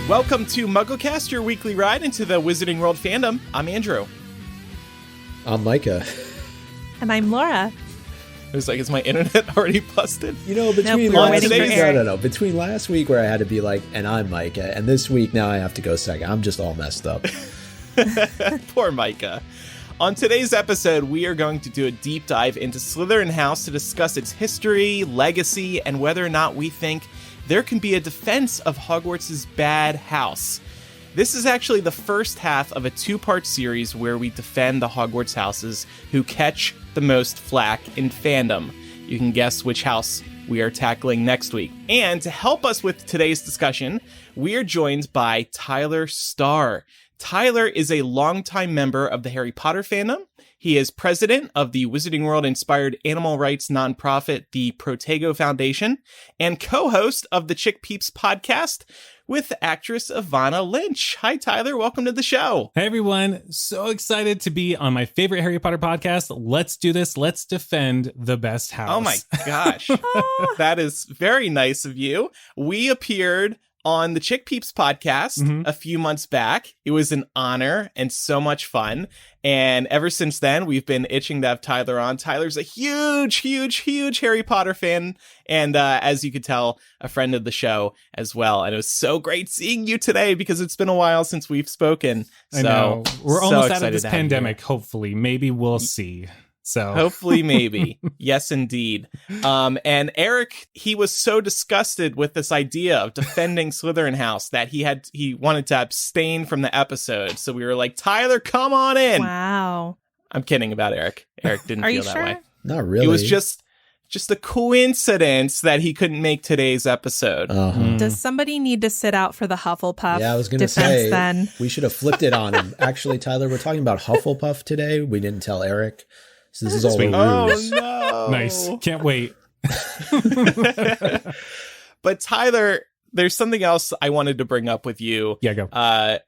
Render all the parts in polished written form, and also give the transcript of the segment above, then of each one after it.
Welcome to MuggleCast, your weekly ride into the Wizarding World fandom. I'm Andrew. I'm Micah. And I'm Laura. It was like, is my internet already busted? You know, between between last week where I had to be like, and I'm Micah, and this week now I have to go second. I'm just all messed up. Poor Micah. On today's episode, we are going to do a deep dive into Slytherin House to discuss its history, legacy, and whether or not we think there can be a defense of Hogwarts' bad house. This is actually the first half of a two-part series where we defend the Hogwarts houses who catch the most flack in fandom. You can guess which house we are tackling next week. And to help us with today's discussion, we are joined by Tylor Starr. Tylor is a longtime member of the Harry Potter fandom. He is president of the Wizarding World-inspired animal rights nonprofit, the Protego Foundation, and co-host of the ChickPeeps podcast with actress Evanna Lynch. Hi, Tylor. Welcome to the show. Hey, everyone. So excited to be on my favorite Harry Potter podcast. Let's do this. Let's defend the best house. Oh, my gosh. That is very nice of you. We appeared on the ChickPeeps podcast a few months back. It was an honor and so much fun. And ever since then, we've been itching to have Tylor on. Tylor's a huge Harry Potter fan. And as you could tell, a friend of the show as well. And it was so great seeing you today because it's been a while since we've spoken. I know. We're almost out of this pandemic, hopefully. Maybe we'll see. So hopefully, maybe. Yes, indeed. And Eric, he was so disgusted with this idea of defending Slytherin House that he wanted to abstain from the episode. So we were like, Tylor, come on in. Wow. I'm kidding about Eric. Eric didn't feel that way. Not really. It was just a coincidence that he couldn't make today's episode. Does somebody need to sit out for the Hufflepuff? Yeah, I was going to say, then? We should have flipped it on him. Actually, Tylor, we're talking about Hufflepuff today. We didn't tell Eric. So this is all Sweet. a ruse. Oh, no. Nice. Can't wait. But Tylor, there's something else I wanted to bring up with you. Yeah, go.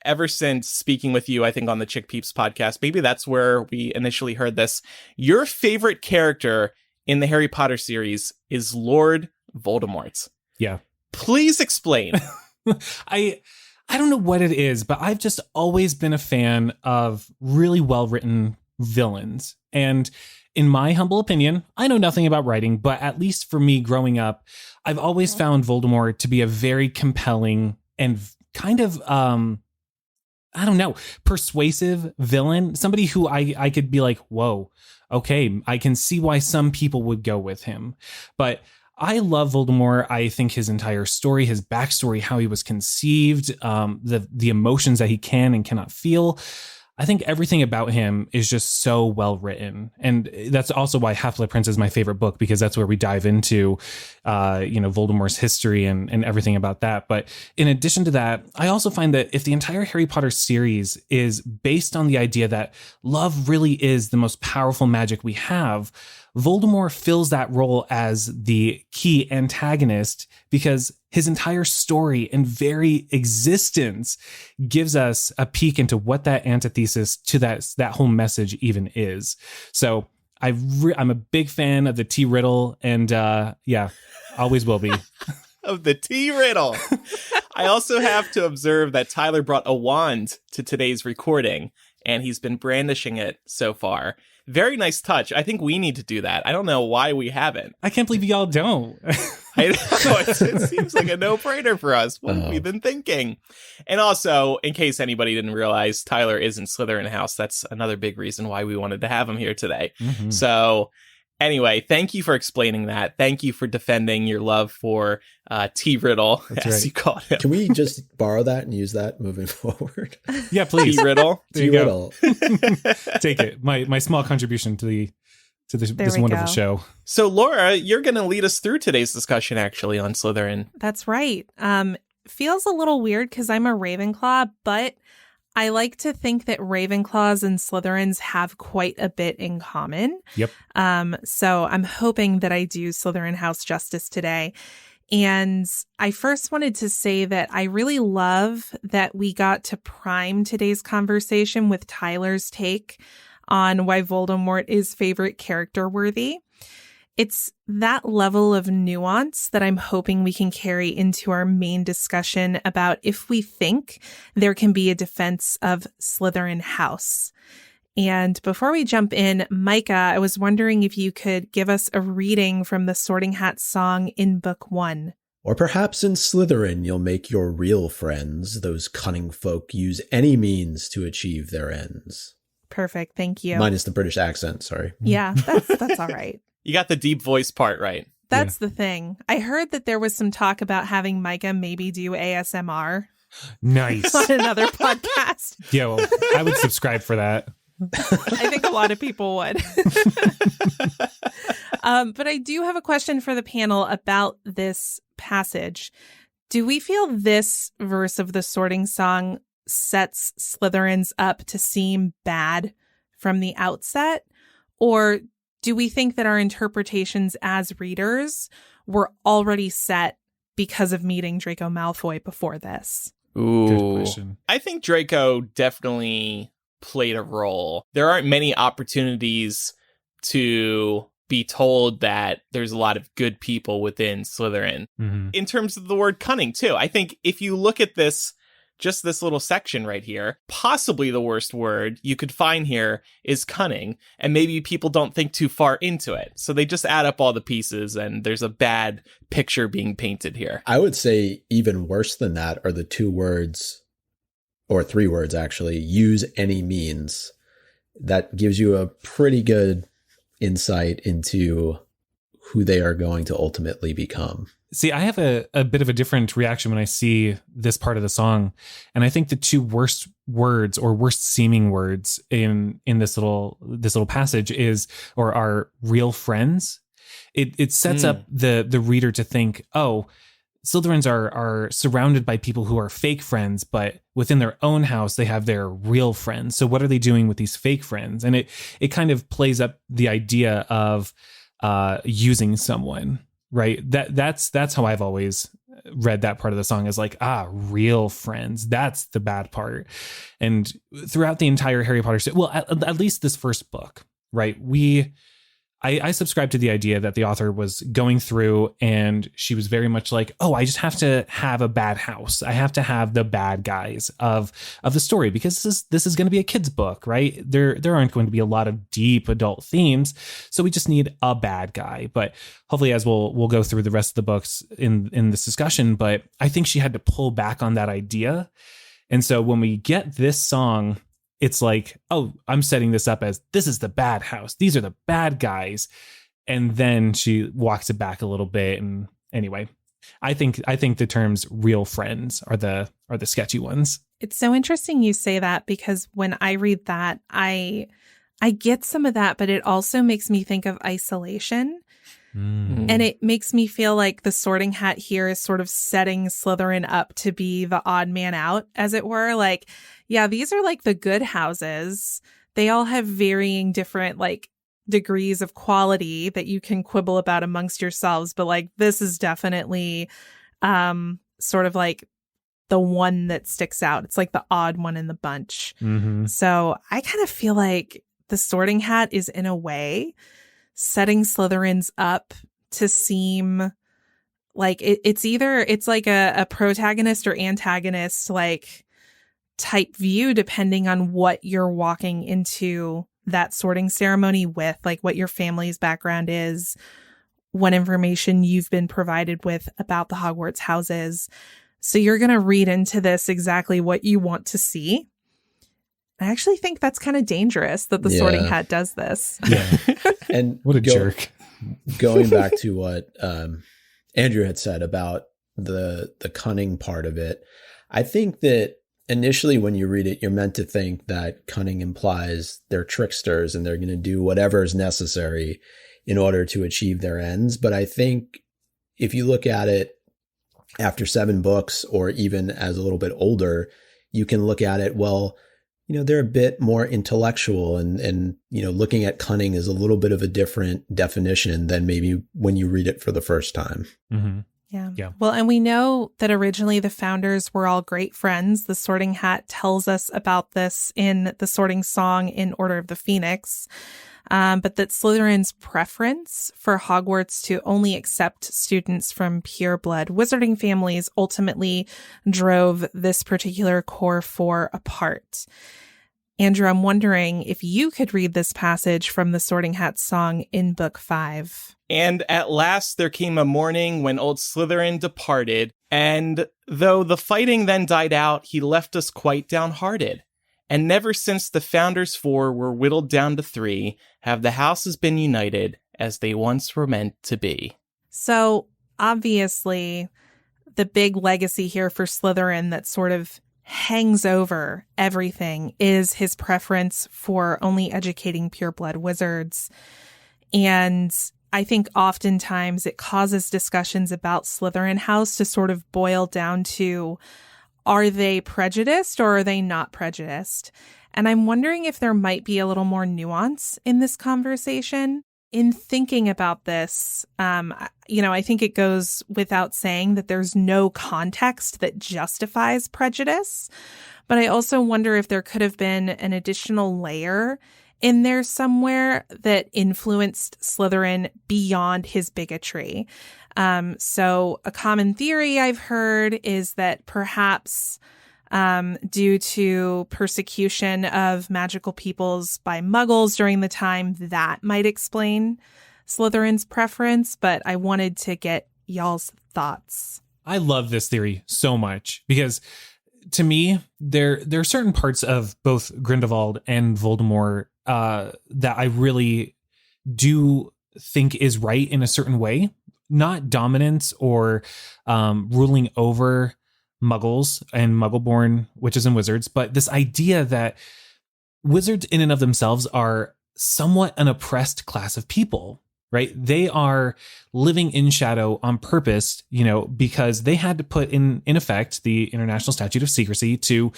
Ever since speaking with you, I think on the ChickPeeps podcast, maybe that's where we initially heard this. Your favorite character in the Harry Potter series is Lord Voldemort. Yeah. Please explain. I don't know what it is, but I've just always been a fan of really well-written villains. And in my humble opinion, I know nothing about writing, but at least for me growing up, I've always found Voldemort to be a very compelling and kind of, persuasive villain. Somebody who I could be like, whoa, okay, I can see why some people would go with him. But I love Voldemort. I think his entire story, his backstory, how he was conceived, the emotions that he can and cannot feel. I think everything about him is just so well written. And that's also why Half-Blood Prince is my favorite book, because that's where we dive into, Voldemort's history and everything about that. But in addition to that, I also find that if the entire Harry Potter series is based on the idea that love really is the most powerful magic we have, Voldemort fills that role as the key antagonist because his entire story and very existence gives us a peek into what that antithesis to that whole message even is. So I'm a big fan of the T riddle, and always will be. Of the T riddle. I also have to observe that Tylor brought a wand to today's recording, and he's been brandishing it so far. Very nice touch. I think we need to do that. I don't know why we haven't. I can't believe y'all don't. I know. It seems like a no-brainer for us. What have we been thinking? And also, in case anybody didn't realize, Tylor is in Slytherin House. That's another big reason why we wanted to have him here today. Mm-hmm. So anyway, thank you for explaining that. Thank you for defending your love for T Riddle, as you called him. Can we just borrow that and use that moving forward? Yeah, please. T Riddle. T Riddle. Take it. My small contribution to this wonderful show. So, Laura, you're going to lead us through today's discussion, actually, on Slytherin. That's right. Feels a little weird because I'm a Ravenclaw, but I like to think that Ravenclaws and Slytherins have quite a bit in common. Yep. So I'm hoping that I do Slytherin House justice today. And I first wanted to say that I really love that we got to prime today's conversation with Tylor's take on why Voldemort is favorite character worthy. It's that level of nuance that I'm hoping we can carry into our main discussion about if we think there can be a defense of Slytherin House. And before we jump in, Micah, I was wondering if you could give us a reading from the Sorting Hat song in Book 1. Or perhaps in Slytherin, you'll make your real friends. Those cunning folk use any means to achieve their ends. Perfect. Thank you. Minus the British accent, sorry. Yeah, that's all right. You got the deep voice part right. That's the thing. I heard that there was some talk about having Micah maybe do ASMR. Nice. On another podcast. Yeah, well, I would subscribe for that. I think a lot of people would. But I do have a question for the panel about this passage. Do we feel this verse of the sorting song sets Slytherins up to seem bad from the outset? Or do we think that our interpretations as readers were already set because of meeting Draco Malfoy before this? Ooh. Good question. I think Draco definitely played a role. There aren't many opportunities to be told that there's a lot of good people within Slytherin. Mm-hmm. In terms of the word cunning, too. I think if you look at this, just this little section right here, possibly the worst word you could find here is cunning, and maybe people don't think too far into it. So they just add up all the pieces, and there's a bad picture being painted here. I would say even worse than that are the 2 words, or 3 words actually, use any means. That gives you a pretty good insight into who they are going to ultimately become. See, I have a bit of a different reaction when I see this part of the song. And I think the 2 worst words or worst seeming words in this little passage are real friends. It sets up the reader to think, oh, Slytherins are surrounded by people who are fake friends, but within their own house, they have their real friends. So what are they doing with these fake friends? And it kind of plays up the idea of using someone, right? That's how I've always read that part of the song, is like, real friends. That's the bad part. And throughout the entire Harry Potter series, well, at least this first book, right? I subscribe to the idea that the author was going through and she was very much like, oh, I just have to have a bad house. I have to have the bad guys of the story, because this is going to be a kid's book, right? There aren't going to be a lot of deep adult themes. So we just need a bad guy. But hopefully, as we'll go through the rest of the books in this discussion, but I think she had to pull back on that idea. And so when we get this song, it's like, oh, I'm setting this up as this is the bad house. These are the bad guys. And then she walks it back a little bit. And anyway, I think the terms real friends are the sketchy ones. It's so interesting you say that, because when I read that, I get some of that, but it also makes me think of isolation. And it makes me feel like the Sorting Hat here is sort of setting Slytherin up to be the odd man out, as it were. Like, yeah, these are like the good houses. They all have varying different like degrees of quality that you can quibble about amongst yourselves. But like, this is definitely sort of like the one that sticks out. It's like the odd one in the bunch. Mm-hmm. So I kind of feel like the Sorting Hat is in a way setting Slytherins up to seem like it's like a protagonist or antagonist like type view, depending on what you're walking into that sorting ceremony with, like what your family's background is, what information you've been provided with about the Hogwarts houses. So you're going to read into this exactly what you want to see. I actually think that's kind of dangerous that the Sorting Hat does this. Yeah. And what a jerk. Going back to what Andrew had said about the cunning part of it, I think that initially when you read it, you're meant to think that cunning implies they're tricksters and they're going to do whatever is necessary in order to achieve their ends. But I think if you look at it after 7 books, or even as a little bit older, you can look at it, well, they're a bit more intellectual, and looking at cunning is a little bit of a different definition than maybe when you read it for the first time. Mm-hmm. Yeah. Well, and we know that originally the founders were all great friends. The Sorting Hat tells us about this in the sorting song in Order of the Phoenix. but that Slytherin's preference for Hogwarts to only accept students from pureblood wizarding families ultimately drove this particular core four apart. Andrew, I'm wondering if you could read this passage from the Sorting Hat song in Book 5. And at last there came a morning when old Slytherin departed, and though the fighting then died out, he left us quite downhearted. And never since the founders four were whittled down to 3 have the houses been united as they once were meant to be. So, obviously, the big legacy here for Slytherin that sort of hangs over everything is his preference for only educating pureblood wizards. And I think oftentimes it causes discussions about Slytherin House to sort of boil down to, are they prejudiced or are they not prejudiced? And I'm wondering if there might be a little more nuance in this conversation. In thinking about this, I think it goes without saying that there's no context that justifies prejudice. But I also wonder if there could have been an additional layer in there somewhere that influenced Slytherin beyond his bigotry. So a common theory I've heard is that perhaps due to persecution of magical peoples by muggles during the time, that might explain Slytherin's preference, but I wanted to get y'all's thoughts. I love this theory so much because to me, there are certain parts of both Grindelwald and Voldemort that I really do think is right in a certain way, not dominance or ruling over muggles and muggle-born witches and wizards, but this idea that wizards in and of themselves are somewhat an oppressed class of people, right? They are living in shadow on purpose, because they had to put in effect the International Statute of Secrecy to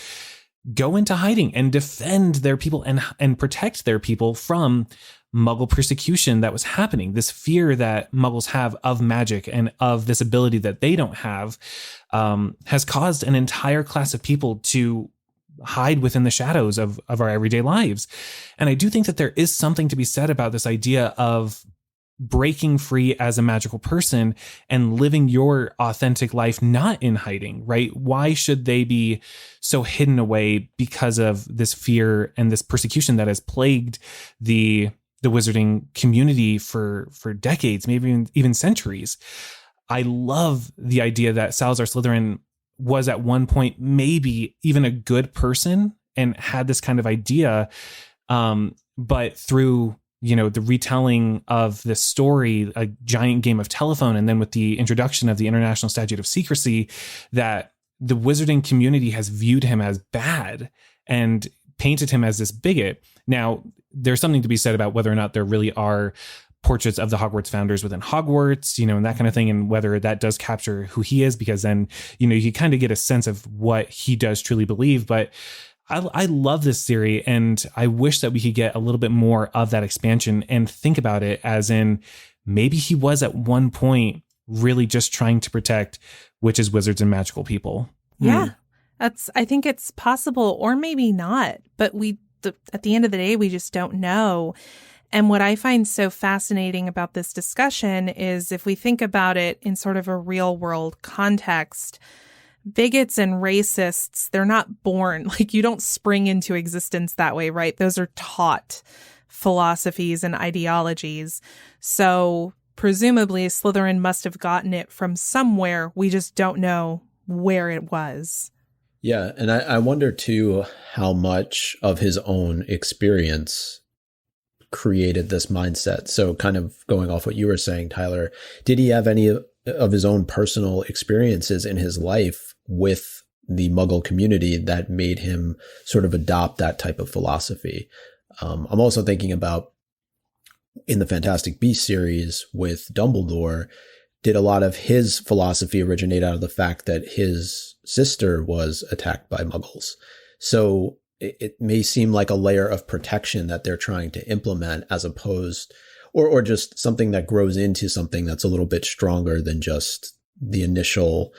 go into hiding and defend their people and protect their people from Muggle persecution that was happening. This fear that Muggles have of magic and of this ability that they don't have has caused an entire class of people to hide within the shadows of our everyday lives. And I do think that there is something to be said about this idea of breaking free as a magical person and living your authentic life, not in hiding, right? Why should they be so hidden away because of this fear and this persecution that has plagued the wizarding community for decades, maybe even centuries? I love the idea that Salazar Slytherin was at one point maybe even a good person and had this kind of idea, but through the retelling of this story, a giant game of telephone, and then with the introduction of the International Statute of Secrecy, that the wizarding community has viewed him as bad and painted him as this bigot. Now, there's something to be said about whether or not there really are portraits of the Hogwarts founders within Hogwarts, and that kind of thing, and whether that does capture who he is, because then, you kind of get a sense of what he does truly believe. But I love this theory, and I wish that we could get a little bit more of that expansion and think about it as in maybe he was at one point really just trying to protect witches, wizards, and magical people. Yeah, I think it's possible, or maybe not, but at the end of the day, we just don't know. And what I find so fascinating about this discussion is if we think about it in sort of a real world context, bigots and racists, they're not born, you don't spring into existence that way, right? Those are taught philosophies and ideologies. So presumably Slytherin must have gotten it from somewhere. We just don't know where it was. Yeah. And I wonder too, how much of his own experience created this mindset. So kind of going off what you were saying, Tylor, did he have any of his own personal experiences in his life with the Muggle community that made him sort of adopt that type of philosophy? I'm also thinking about in the Fantastic Beasts series with Dumbledore, did a lot of his philosophy originate out of the fact that his sister was attacked by Muggles? So it may seem like a layer of protection that they're trying to implement as opposed, or just something that grows into something that's a little bit stronger than just the initial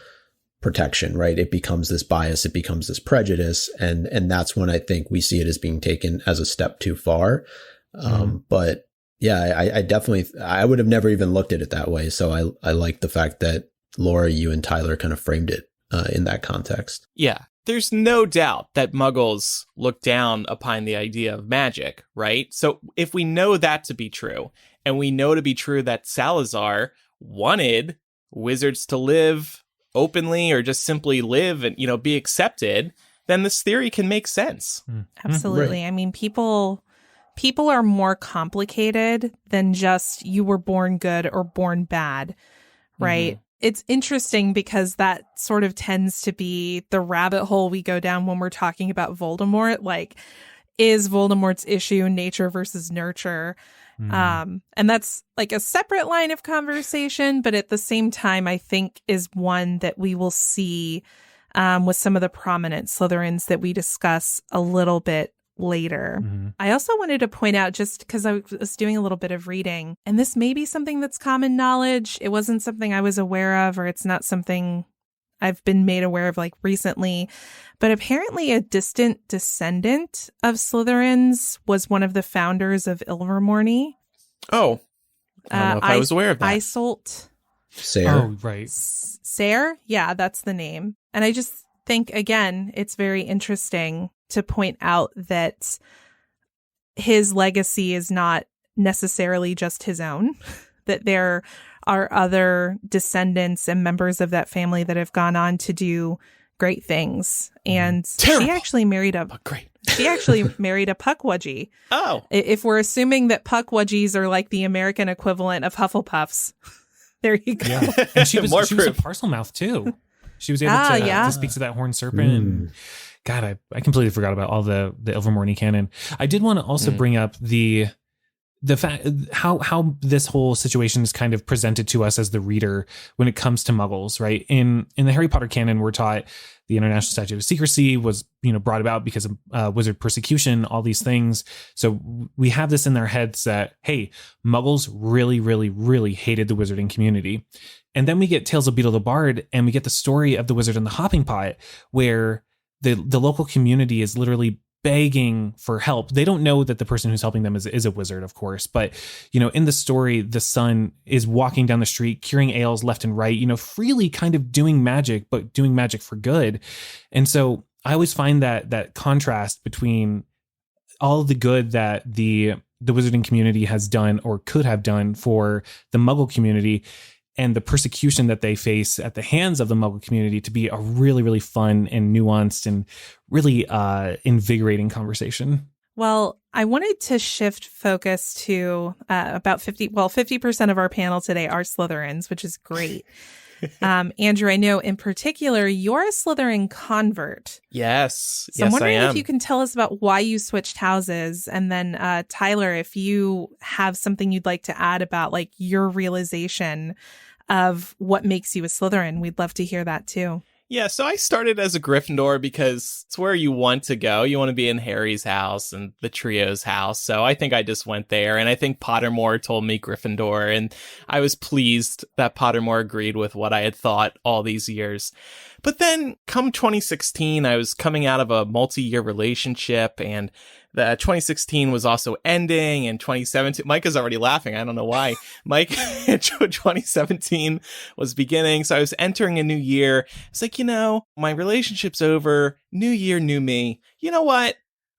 protection, right? It becomes this bias, it becomes this prejudice. And that's when I think we see it as being taken as a step too far. But yeah, I definitely, I would have never even looked at it that way. So I like the fact that Laura, you and Tylor kind of framed it in that context. Yeah. There's no doubt that muggles look down upon the idea of magic, right? So if we know that to be true, and we know to be true that Salazar wanted wizards to live openly or just simply live and, be accepted, then this theory can make sense. Absolutely. Right. I mean, people are more complicated than just you were born good or born bad, right? It's interesting because that sort of tends to be the rabbit hole we go down when we're talking about Voldemort. Like, is Voldemort's issue nature versus nurture? And that's like a separate line of conversation, but at the same time, I think is one that we will see with some of the prominent Slytherins that we discuss a little bit later. I also wanted to point out, just because I was doing a little bit of reading, and this may be something that's common knowledge. It wasn't something I was aware of, or it's not something I've been made aware of like recently, but apparently a distant descendant of Slytherins was one of the founders of Ilvermorny. Oh, I don't know if I was aware of that. Isolt Sayre. Oh, right. Sayre? Yeah, that's the name. And I just think, again, it's very interesting to point out that his legacy is not necessarily just his own, that there are other descendants and members of that family that have gone on to do great things. And Terrible. she actually married a Puckwudgie. Oh. If we're assuming that Puckwudgies are like the American equivalent of Hufflepuffs, there you go. Yeah. And she was More a proof. Parselmouth too. She was able to speak to that horned serpent. And God, I completely forgot about all the Ilvermorny canon. I did want to also bring up the fact how this whole situation is kind of presented to us as the reader when it comes to muggles, right? In the Harry Potter canon, we're taught the International Statute of Secrecy was, brought about because of wizard persecution, all these things. So we have this in their heads that, hey, muggles really, really, really hated the wizarding community. And then we get Tales of Beetle the Bard, and we get the story of the wizard and the hopping pot, where the local community is literally begging for help. They don't know that the person who's helping them is a wizard, of course. But, in the story, the son is walking down the street, curing ails left and right, freely kind of doing magic, but doing magic for good. And so I always find that contrast between all the good that the wizarding community has done or could have done for the Muggle community and the persecution that they face at the hands of the Muggle community to be a really, really fun and nuanced and really invigorating conversation. Well, I wanted to shift focus to about 50% of our panel today are Slytherins, which is great. Andrew, I know in particular, you're a Slytherin convert. Yes. So I'm wondering if you can tell us about why you switched houses. And then Tylor, if you have something you'd like to add about like your realization of what makes you a Slytherin, we'd love to hear that too. Yeah, so I started as a Gryffindor because it's where you want to go. You want to be in Harry's house and the trio's house. So I think I just went there. And I think Pottermore told me Gryffindor. And I was pleased that Pottermore agreed with what I had thought all these years. But then come 2016, I was coming out of a multi-year relationship, and the 2016 was also ending, and 2017, Mike is already laughing. I don't know why. 2017 was beginning. So I was entering a new year. It's like, my relationship's over. New year, new me. You know what?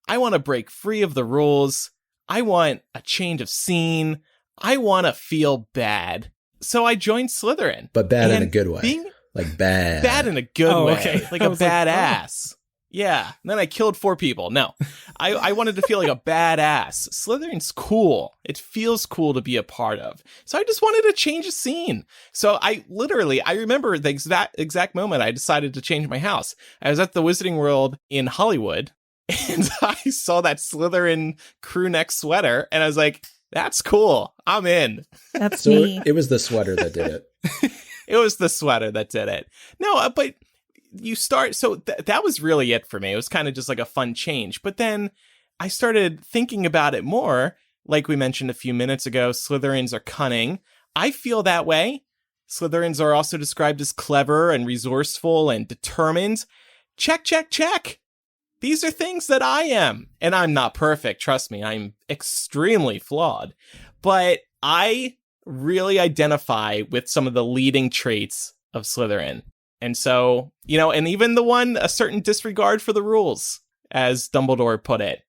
I want to break free of the rules. I want a change of scene. I want to feel bad. So I joined Slytherin. But bad in a good way. Like bad. Bad in a good way. Okay. Like a badass. Yeah. And then I killed 4 people. No, I wanted to feel like a badass. Slytherin's cool. It feels cool to be a part of. So I just wanted to change the scene. So I remember the exact moment I decided to change my house. I was at the Wizarding World in Hollywood, and I saw that Slytherin crew neck sweater, and I was like, that's cool. I'm in. That's me. It was the sweater that did it. It was the sweater that did it. No, but you start, so that was really it for me. It was kind of just like a fun change. But then I started thinking about it more. Like we mentioned a few minutes ago, Slytherins are cunning. I feel that way. Slytherins are also described as clever and resourceful and determined. Check, check, check. these are things that I am. And I'm not perfect. Trust me, I'm extremely flawed. But I really identify with some of the leading traits of Slytherin. And so, and even a certain disregard for the rules, as Dumbledore put it,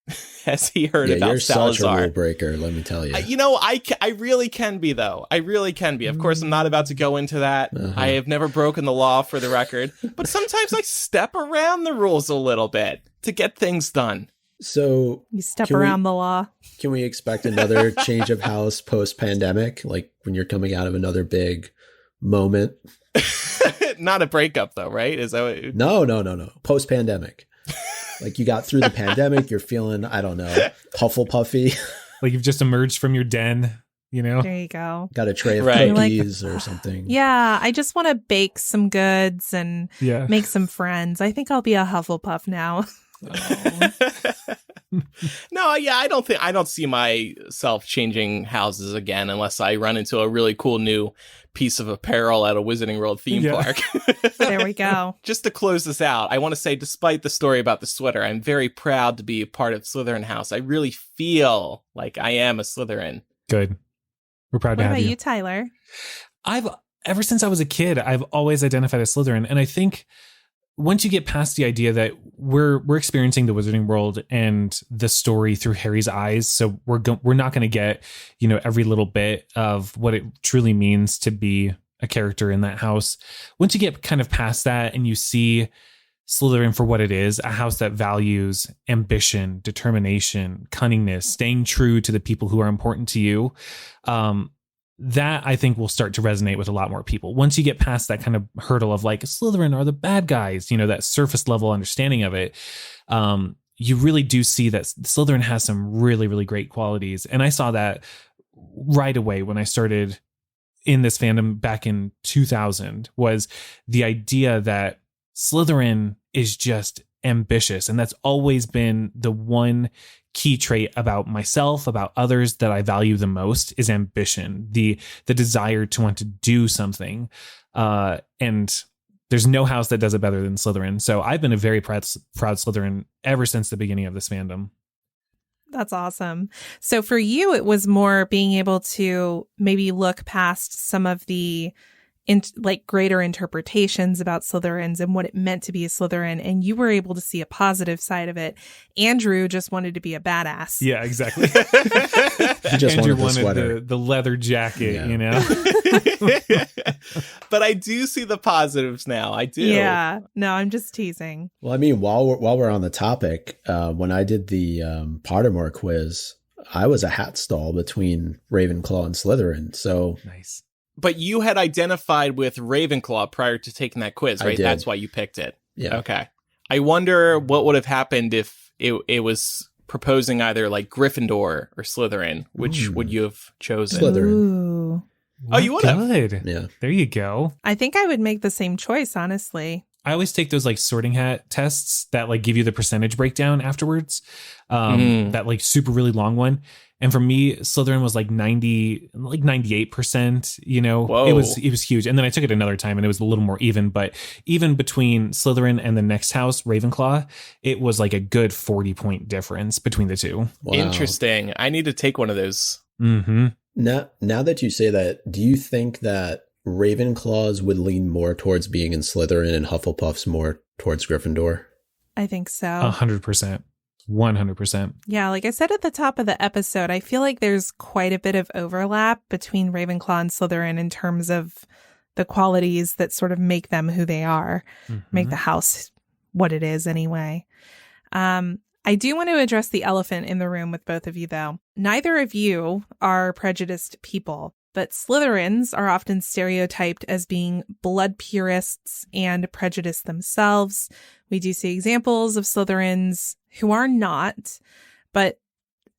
as he heard about you're Salazar. Such a rule breaker, let me tell you. I really can be, though. I really can be. Of course, I'm not about to go into that. I have never broken the law, for the record. But sometimes I step around the rules a little bit to get things done. So you step around the law. Can we expect another change of house post-pandemic? Like when you're coming out of another big moment? Not a breakup, though, right? Is that No. Post-pandemic. Like you got through the pandemic, you're feeling, I don't know, Hufflepuffy. Like you've just emerged from your den, There you go. Got a tray of Right. cookies or something. Yeah, I just want to bake some goods and make some friends. I think I'll be a Hufflepuff now. No, yeah, I don't see myself changing houses again unless I run into a really cool new piece of apparel at a Wizarding World theme park. There we go. Just to close this out, I want to say, despite the story about the sweater, I'm very proud to be a part of Slytherin House. I really feel like I am a Slytherin. Good. We're proud to have you. What about you, Tylor? Ever since I was a kid, I've always identified as Slytherin. And I think once you get past the idea that we're experiencing the Wizarding World and the story through Harry's eyes, so we're not going to get every little bit of what it truly means to be a character in that house. Once you get kind of past that and you see Slytherin for what it is, a house that values ambition, determination, cunningness, staying true to the people who are important to you, that I think will start to resonate with a lot more people. Once you get past that kind of hurdle of like Slytherin are the bad guys, that surface level understanding of it, you really do see that Slytherin has some really, really great qualities. And I saw that right away when I started in this fandom back in 2000, was the idea that Slytherin is just ambitious. And that's always been the one key trait about myself, about others, that I value the most, is ambition, the desire to want to do something. And there's no house that does it better than Slytherin. So I've been a very proud Slytherin ever since the beginning of this fandom. That's awesome. So for you, it was more being able to maybe look past some of the greater interpretations about Slytherins and what it meant to be a Slytherin, and you were able to see a positive side of it. Andrew just wanted to be a badass. Yeah, exactly. He just Andrew wanted the leather jacket, But I do see the positives now. I do. Yeah. No, I'm just teasing. Well, I mean, while we're on the topic, when I did the Pottermore quiz, I was a hat stall between Ravenclaw and Slytherin. So nice. But you had identified with Ravenclaw prior to taking that quiz, right? That's why you picked it. Yeah. Okay. I wonder what would have happened if it was proposing either like Gryffindor or Slytherin. Which would you have chosen? Slytherin. Ooh. Oh, you would have. Good. Yeah. There you go. I think I would make the same choice, honestly. I always take those like sorting hat tests that like give you the percentage breakdown afterwards. That like super really long one. And for me, Slytherin was like 98%, Whoa. it was huge. And then I took it another time and it was a little more even, but even between Slytherin and the next house, Ravenclaw, it was like a good 40-point difference between the two. Wow. Interesting. I need to take one of those. Mm-hmm. Now that you say that, do you think that Ravenclaws would lean more towards being in Slytherin and Hufflepuffs more towards Gryffindor? I think so. 100%. 100%. Yeah, like I said at the top of the episode, I feel like there's quite a bit of overlap between Ravenclaw and Slytherin in terms of the qualities that sort of make them who they are, make the house what it is anyway. I do want to address the elephant in the room with both of you, though. Neither of you are prejudiced people, but Slytherins are often stereotyped as being blood purists and prejudiced themselves. We do see examples of Slytherins who are not, but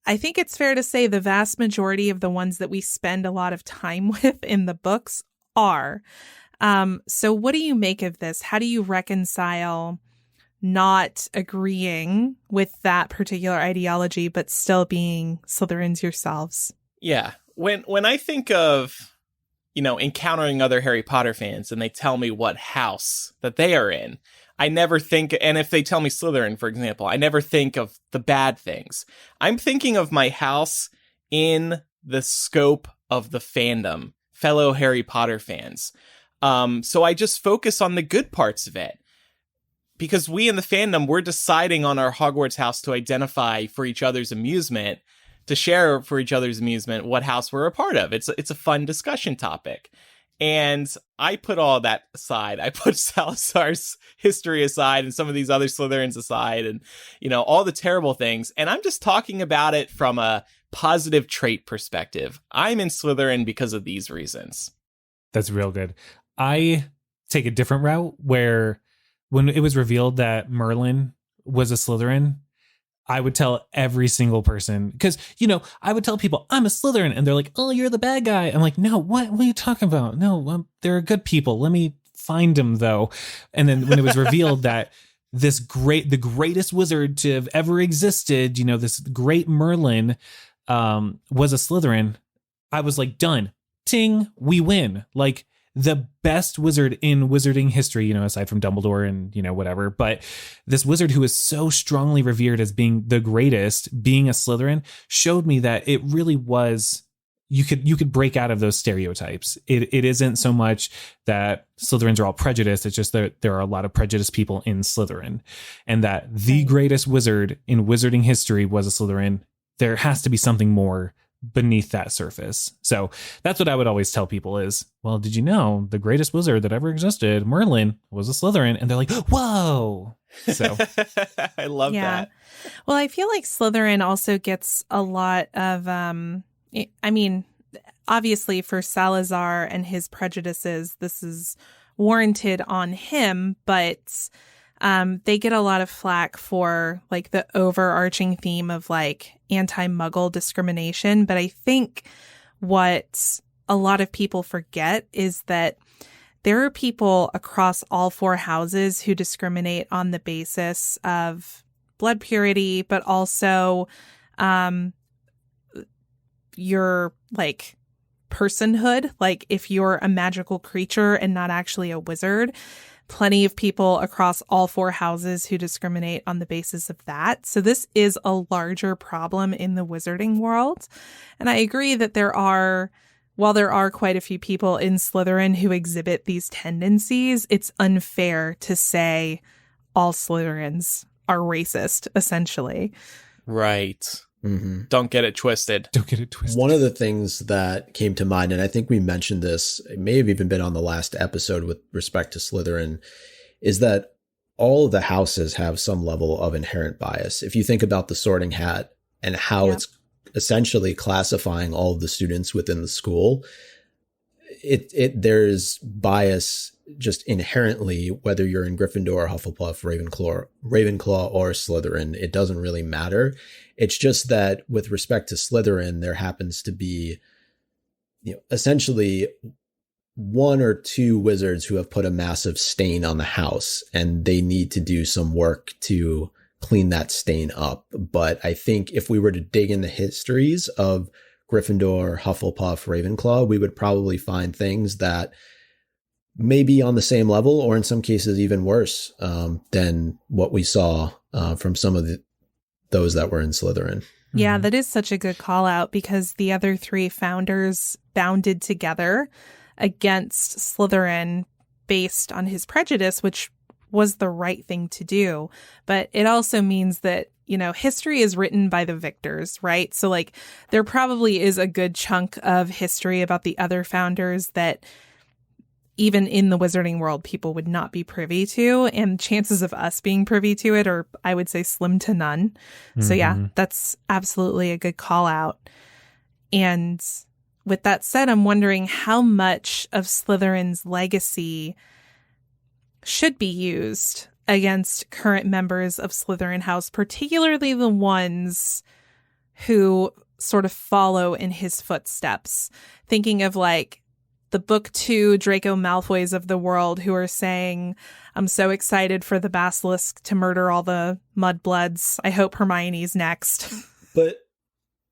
I think it's fair to say the vast majority of the ones that we spend a lot of time with in the books are. So what do you make of this? How do you reconcile not agreeing with that particular ideology, but still being Slytherins yourselves? Yeah. When I think of, encountering other Harry Potter fans and they tell me what house that they are in, I never think, and if they tell me Slytherin, for example, I never think of the bad things. I'm thinking of my house in the scope of the fandom, fellow Harry Potter fans. So I just focus on the good parts of it. Because we in the fandom, we're deciding on our Hogwarts house to identify for each other's amusement, to share for each other's amusement what house we're a part of. It's a fun discussion topic. And I put all that aside. I put Salazar's history aside and some of these other Slytherins aside and, all the terrible things. And I'm just talking about it from a positive trait perspective. I'm in Slytherin because of these reasons. That's real good. I take a different route where when it was revealed that Merlin was a Slytherin, I would tell every single person, because, I would tell people I'm a Slytherin and they're like, oh, you're the bad guy. I'm like, no, what are you talking about? No, they're good people. Let me find them, though. And then when it was revealed that the greatest wizard to have ever existed, this great Merlin was a Slytherin, I was like, done. Ting, we win. Like, the best wizard in wizarding history, aside from Dumbledore and, whatever. But this wizard who is so strongly revered as being the greatest, being a Slytherin, showed me that it really was, you could break out of those stereotypes. It isn't so much that Slytherins are all prejudiced. It's just that there are a lot of prejudiced people in Slytherin, and that the greatest wizard in wizarding history was a Slytherin. There has to be something more beneath that surface. So that's what I would always tell people is, well, did you know the greatest wizard that ever existed, Merlin, was a Slytherin? And they're like, whoa. So I love that. Well, I feel like Slytherin also gets a lot of, obviously for Salazar and his prejudices, this is warranted on him, but they get a lot of flack for like the overarching theme of like anti-Muggle discrimination. But I think what a lot of people forget is that there are people across all four houses who discriminate on the basis of blood purity, but also your like personhood. Like if you're a magical creature and not actually a wizard. Plenty of people across all four houses who discriminate on the basis of that. So this is a larger problem in the wizarding world. And I agree that while there are quite a few people in Slytherin who exhibit these tendencies, it's unfair to say all Slytherins are racist, essentially. Right. Mm-hmm. Don't get it twisted. One of the things that came to mind, and I think we mentioned this, it may have even been on the last episode with respect to Slytherin, is that all of the houses have some level of inherent bias. If you think about the Sorting Hat and how it's essentially classifying all of the students within the school, there's bias just inherently, whether you're in Gryffindor, Hufflepuff, Ravenclaw, or Slytherin. It doesn't really matter. It's just that with respect to Slytherin, there happens to be, essentially one or two wizards who have put a massive stain on the house, and they need to do some work to clean that stain up. But I think if we were to dig in the histories of Gryffindor, Hufflepuff, Ravenclaw, we would probably find things that may be on the same level, or in some cases even worse than what we saw from some of those that were in Slytherin. Yeah, that is such a good call out, because the other three founders bounded together against Slytherin based on his prejudice, which was the right thing to do. But it also means that, history is written by the victors, right? So like there probably is a good chunk of history about the other founders that even in the wizarding world, people would not be privy to. And chances of us being privy to it are, I would say, slim to none. Mm-hmm. So yeah, that's absolutely a good call out. And with that said, I'm wondering how much of Slytherin's legacy should be used against current members of Slytherin House, particularly the ones who sort of follow in his footsteps. Thinking of like the book 2 Draco Malfoys of the world who are saying, I'm so excited for the basilisk to murder all the mudbloods. I hope Hermione's next. But,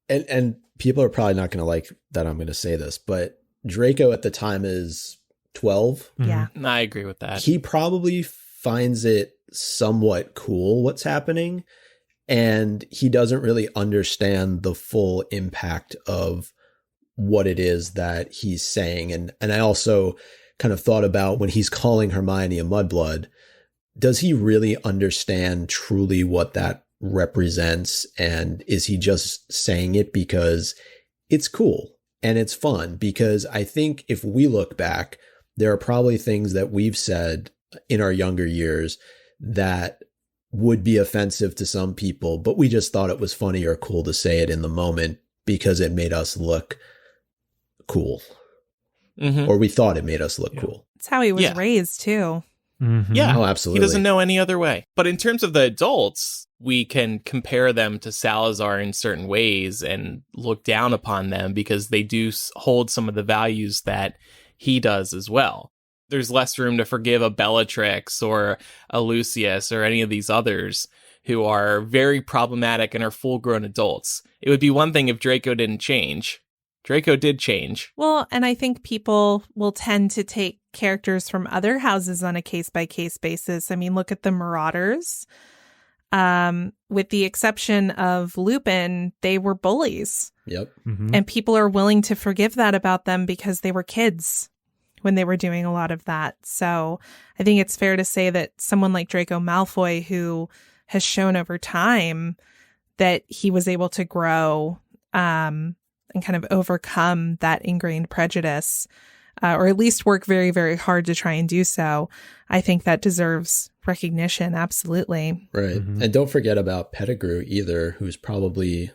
and people are probably not going to like that I'm going to say this, but Draco at the time is 12. Yeah. I agree with that. He probably finds it somewhat cool what's happening, and he doesn't really understand the full impact of what it is that he's saying. And I also kind of thought about when he's calling Hermione a mudblood, does he really understand truly what that represents? And is he just saying it because it's cool and it's fun? Because I think if we look back, there are probably things that we've said in our younger years that would be offensive to some people, but we just thought it was funny or cool to say it in the moment because it made us look cool. Mm-hmm. Or we thought it made us look cool. That's how he was raised too. Mm-hmm. Yeah. Oh, absolutely. He doesn't know any other way. But in terms of the adults, we can compare them to Salazar in certain ways and look down upon them because they do hold some of the values that he does as well. There's less room to forgive a Bellatrix or a Lucius or any of these others who are very problematic and are full-grown adults. It would be one thing if Draco didn't change. Draco did change. Well, and I think people will tend to take characters from other houses on a case-by-case basis. I mean, look at the Marauders. With the exception of Lupin, they were bullies. Yep. Mm-hmm. And people are willing to forgive that about them because they were kids when they were doing a lot of that. So I think it's fair to say that someone like Draco Malfoy, who has shown over time that he was able to grow and kind of overcome that ingrained prejudice, or at least work very, very hard to try and do so, I think that deserves recognition. Absolutely. Right. Mm-hmm. And don't forget about Pettigrew either, who's probably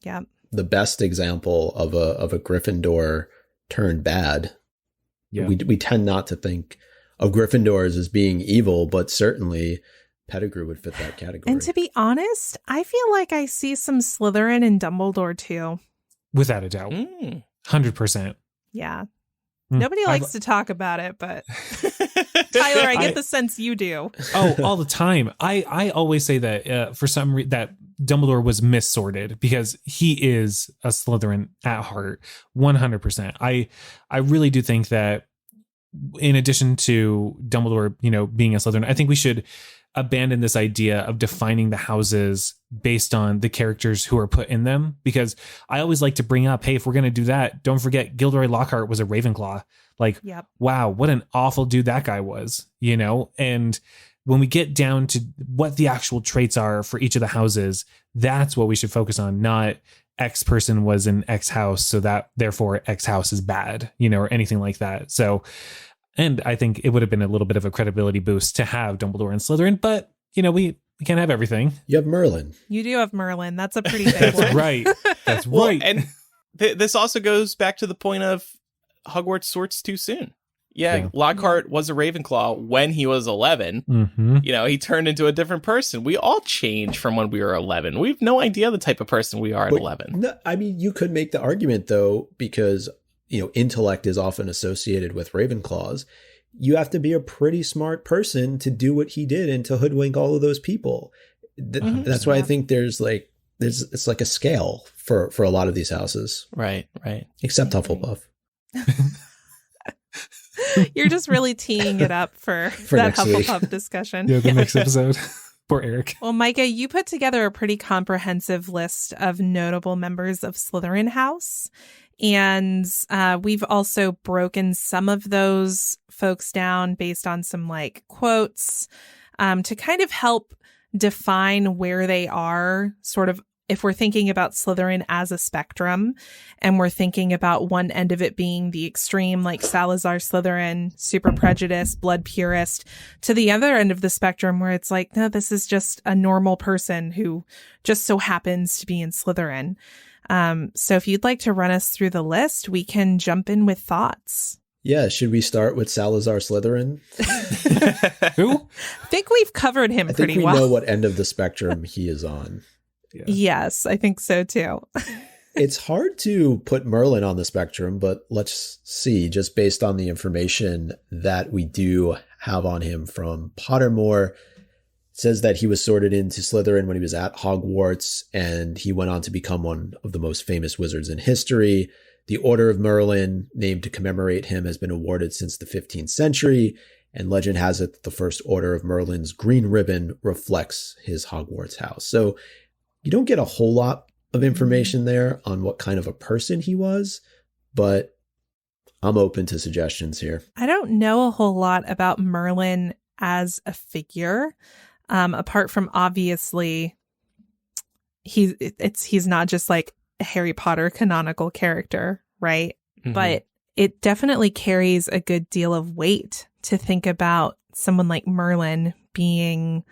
the best example of a Gryffindor turned bad. Yeah. We tend not to think of Gryffindors as being evil, but certainly Pettigrew would fit that category. And to be honest, I feel like I see some Slytherin in Dumbledore too. Without a doubt. 100%. Yeah. Nobody likes to talk about it, but Tylor, I get the sense you do. Oh, all the time. I always say that for some reason that Dumbledore was missorted because he is a Slytherin at heart, 100%. I really do think that in addition to Dumbledore, being a Slytherin, I think we should abandon this idea of defining the houses based on the characters who are put in them, because I always like to bring up, hey, if we're going to do that, don't forget Gilderoy Lockhart was a Ravenclaw. Like, wow, what an awful dude that guy was, and when we get down to what the actual traits are for each of the houses, that's what we should focus on, not X person was in X house, so that therefore X house is bad, or anything like that. So, and I think it would have been a little bit of a credibility boost to have Dumbledore and Slytherin, but, we can't have everything. You have Merlin. You do have Merlin. That's a pretty big one. That's right. That's right. And this also goes back to the point of Hogwarts sorts too soon. Yeah, Lockhart was a Ravenclaw when he was 11. Mm-hmm. He turned into a different person. We all change from when we were 11. We have no idea the type of person we are at 11. No, I mean, you could make the argument, though, because intellect is often associated with Ravenclaws. You have to be a pretty smart person to do what he did and to hoodwink all of those people. That's why I think it's like a scale for a lot of these houses. Right. Except Hufflepuff. You're just really teeing it up for that Hufflepuff discussion. Yeah, the next episode. Poor Eric. Well, Micah, you put together a pretty comprehensive list of notable members of Slytherin House. And we've also broken some of those folks down based on some quotes to kind of help define where they are, sort of if we're thinking about Slytherin as a spectrum and we're thinking about one end of it being the extreme, like Salazar Slytherin, super prejudiced, blood purist, to the other end of the spectrum where it's like, no, this is just a normal person who just so happens to be in Slytherin. So if you'd like to run us through the list, we can jump in with thoughts. Yeah, should we start with Salazar Slytherin? Who? I think we've covered him pretty well. I think we know what end of the spectrum he is on. Yeah. Yes, I think so too. It's hard to put Merlin on the spectrum, but let's see, just based on the information that we do have on him from Pottermore, says that he was sorted into Slytherin when he was at Hogwarts, and he went on to become one of the most famous wizards in history. The Order of Merlin, named to commemorate him, has been awarded since the 15th century, And legend has it that the first order of Merlin's green ribbon reflects his Hogwarts house. So you don't get a whole lot of information there on what kind of a person he was, but I'm open to suggestions here. I don't know a whole lot about Merlin as a figure, apart from obviously he's not just like a Harry Potter canonical character, right? Mm-hmm. But it definitely carries a good deal of weight to think about someone like Merlin being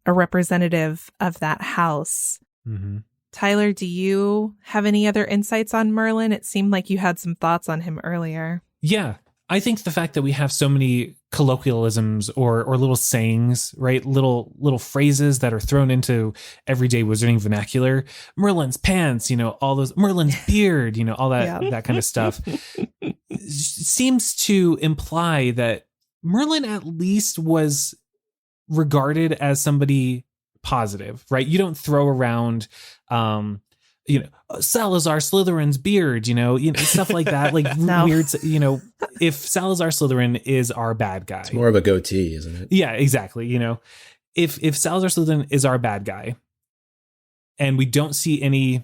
a representative of that house. Mm-hmm. Tylor, do you have any other insights on Merlin? It seemed like you had some thoughts on him earlier. Yeah, I think the fact that we have so many colloquialisms or little sayings, right? Little phrases that are thrown into everyday wizarding vernacular. Merlin's pants, all those, Merlin's beard, all that, that kind of stuff seems to imply that Merlin at least was regarded as somebody positive, right? You don't throw around, Salazar Slytherin's beard, stuff like that, like no. weird, if Salazar Slytherin is our bad guy. It's more of a goatee, isn't it? Yeah, exactly. If Salazar Slytherin is our bad guy and we don't see any,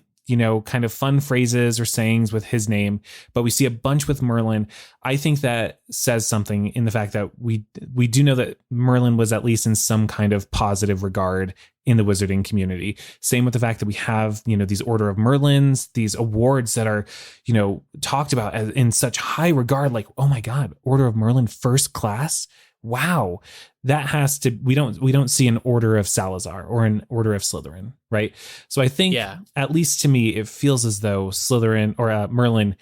kind of fun phrases or sayings with his name, but we see a bunch with Merlin, I think that says something in the fact that we do know that Merlin was at least in some kind of positive regard in the wizarding community. Same with the fact that we have, these Order of Merlins, these awards that are, talked about as in such high regard, like, oh my God, Order of Merlin first class. Wow. That has to, we don't see an Order of Salazar or an Order of Slytherin, right? So I think, at least to me, it feels as though Slytherin or Merlin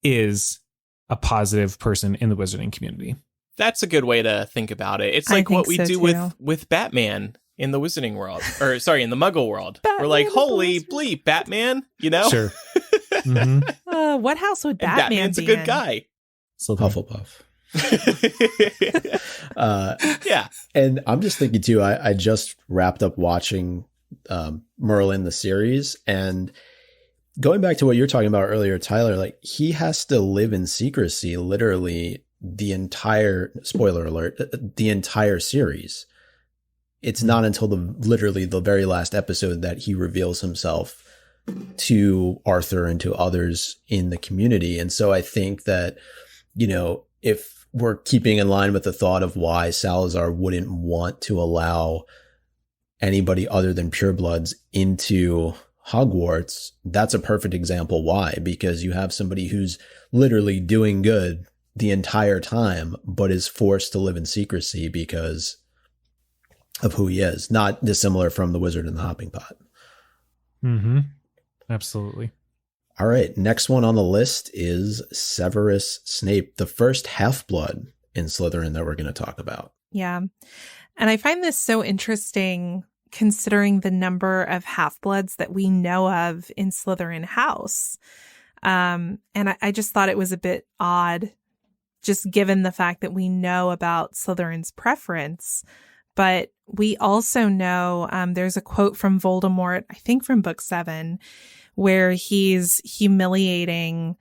is a positive person in the wizarding community. That's a good way to think about it. It's like what we do with Batman in the wizarding world, or sorry, in the Muggle world. We're like, holy bleep, Batman, Sure. Mm-hmm. What house would Batman be in? Batman's a good guy. Hufflepuff. Yeah. And I'm just thinking too, I just wrapped up watching Merlin, the series, and going back to what you're talking about earlier, Tylor, like he has to live in secrecy, literally the entire, spoiler alert, the entire series. It's not until literally the very last episode that he reveals himself to Arthur and to others in the community. And so I think that, if we're keeping in line with the thought of why Salazar wouldn't want to allow anybody other than purebloods into Hogwarts, that's a perfect example why, because you have somebody who's literally doing good the entire time, but is forced to live in secrecy because of who he is. Not dissimilar from the Wizard and the Hopping Pot. Mm-hmm. Absolutely. All right. Next one on the list is Severus Snape, the first half-blood in Slytherin that we're going to talk about. Yeah. And I find this so interesting considering the number of half-bloods that we know of in Slytherin House. And I just thought it was a bit odd, just given the fact that we know about Slytherin's preference. But we also know there's a quote from Voldemort, I think from book 7, where he's humiliating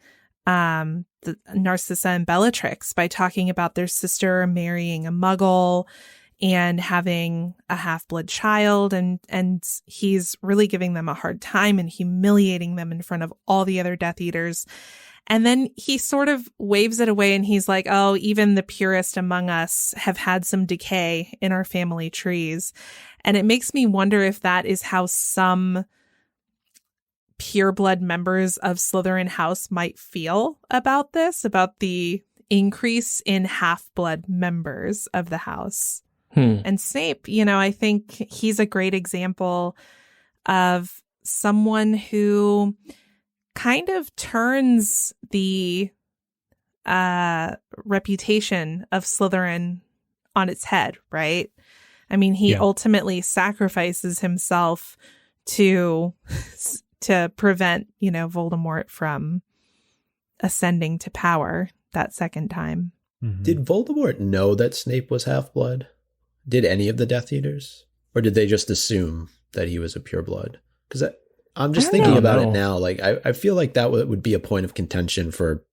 the Narcissa and Bellatrix by talking about their sister marrying a muggle and having a half-blood child. And he's really giving them a hard time and humiliating them in front of all the other Death Eaters. And then he sort of waves it away and he's like, oh, even the purest among us have had some decay in our family trees. And it makes me wonder if that is how some pureblood members of Slytherin House might feel about this, about the increase in half-blood members of the house. And Snape, I think he's a great example of someone who kind of turns the reputation of Slytherin on its head, right? I mean, he ultimately sacrifices himself to prevent, Voldemort from ascending to power that second time. Mm-hmm. Did Voldemort know that Snape was half-blood? Did any of the Death Eaters? Or did they just assume that he was a pureblood? Because I'm just thinking about it now. Like, I feel like that would be a point of contention for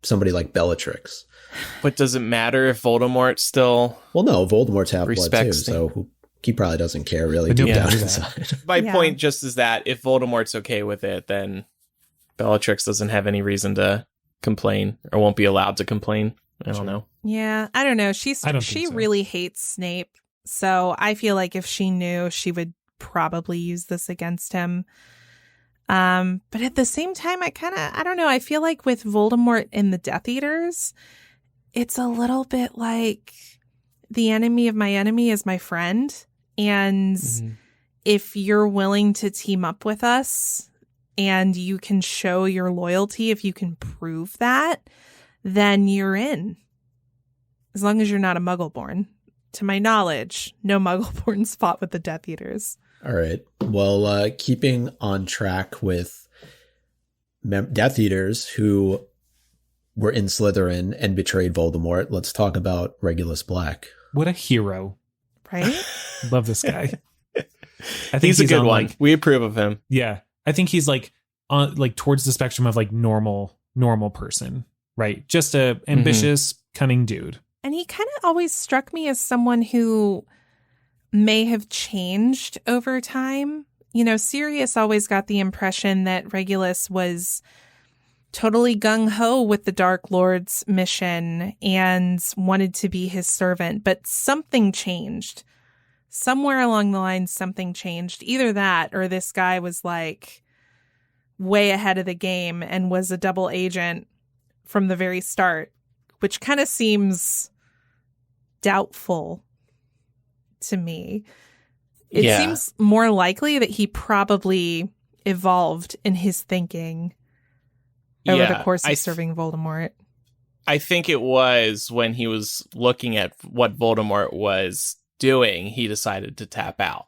somebody like Bellatrix. But does it matter if Voldemort still... Well, no, Voldemort's half-blood too, respects so he probably doesn't care really But deep nobody down does that. inside. My point just is that if Voldemort's okay with it, then Bellatrix doesn't have any reason to complain or won't be allowed to complain. I don't know. Yeah, I don't know. She think so. really hates Snape. So I feel like if she knew, she would probably use this against him. But at the same time, I don't know. I feel like with Voldemort and the Death Eaters, it's a little bit like the enemy of my enemy is my friend. And if you're willing to team up with us and you can show your loyalty, if you can prove that, then you're in. As long as you're not a Muggle-born. To my knowledge, no Muggle-borns fought with the Death Eaters. All right. Well, keeping on track with Death Eaters who were in Slytherin and betrayed Voldemort, let's talk about Regulus Black. What a hero. Right? Love this guy. I think He's a good one. Like, we approve of him. yeah. I think he's like on like towards the spectrum of like normal person, right? Just a ambitious, cunning dude. And he kind of always struck me as someone who may have changed over time. You know, Sirius always got the impression that Regulus was totally gung-ho with the Dark Lord's mission and wanted to be his servant, but something changed. Somewhere along the line, something changed. Either that or this guy was like way ahead of the game and was a double agent from the very start, which kind of seems doubtful to me. It seems more likely that he probably evolved in his thinking over the course of serving Voldemort. I think it was when he was looking at what Voldemort was doing, he decided to tap out.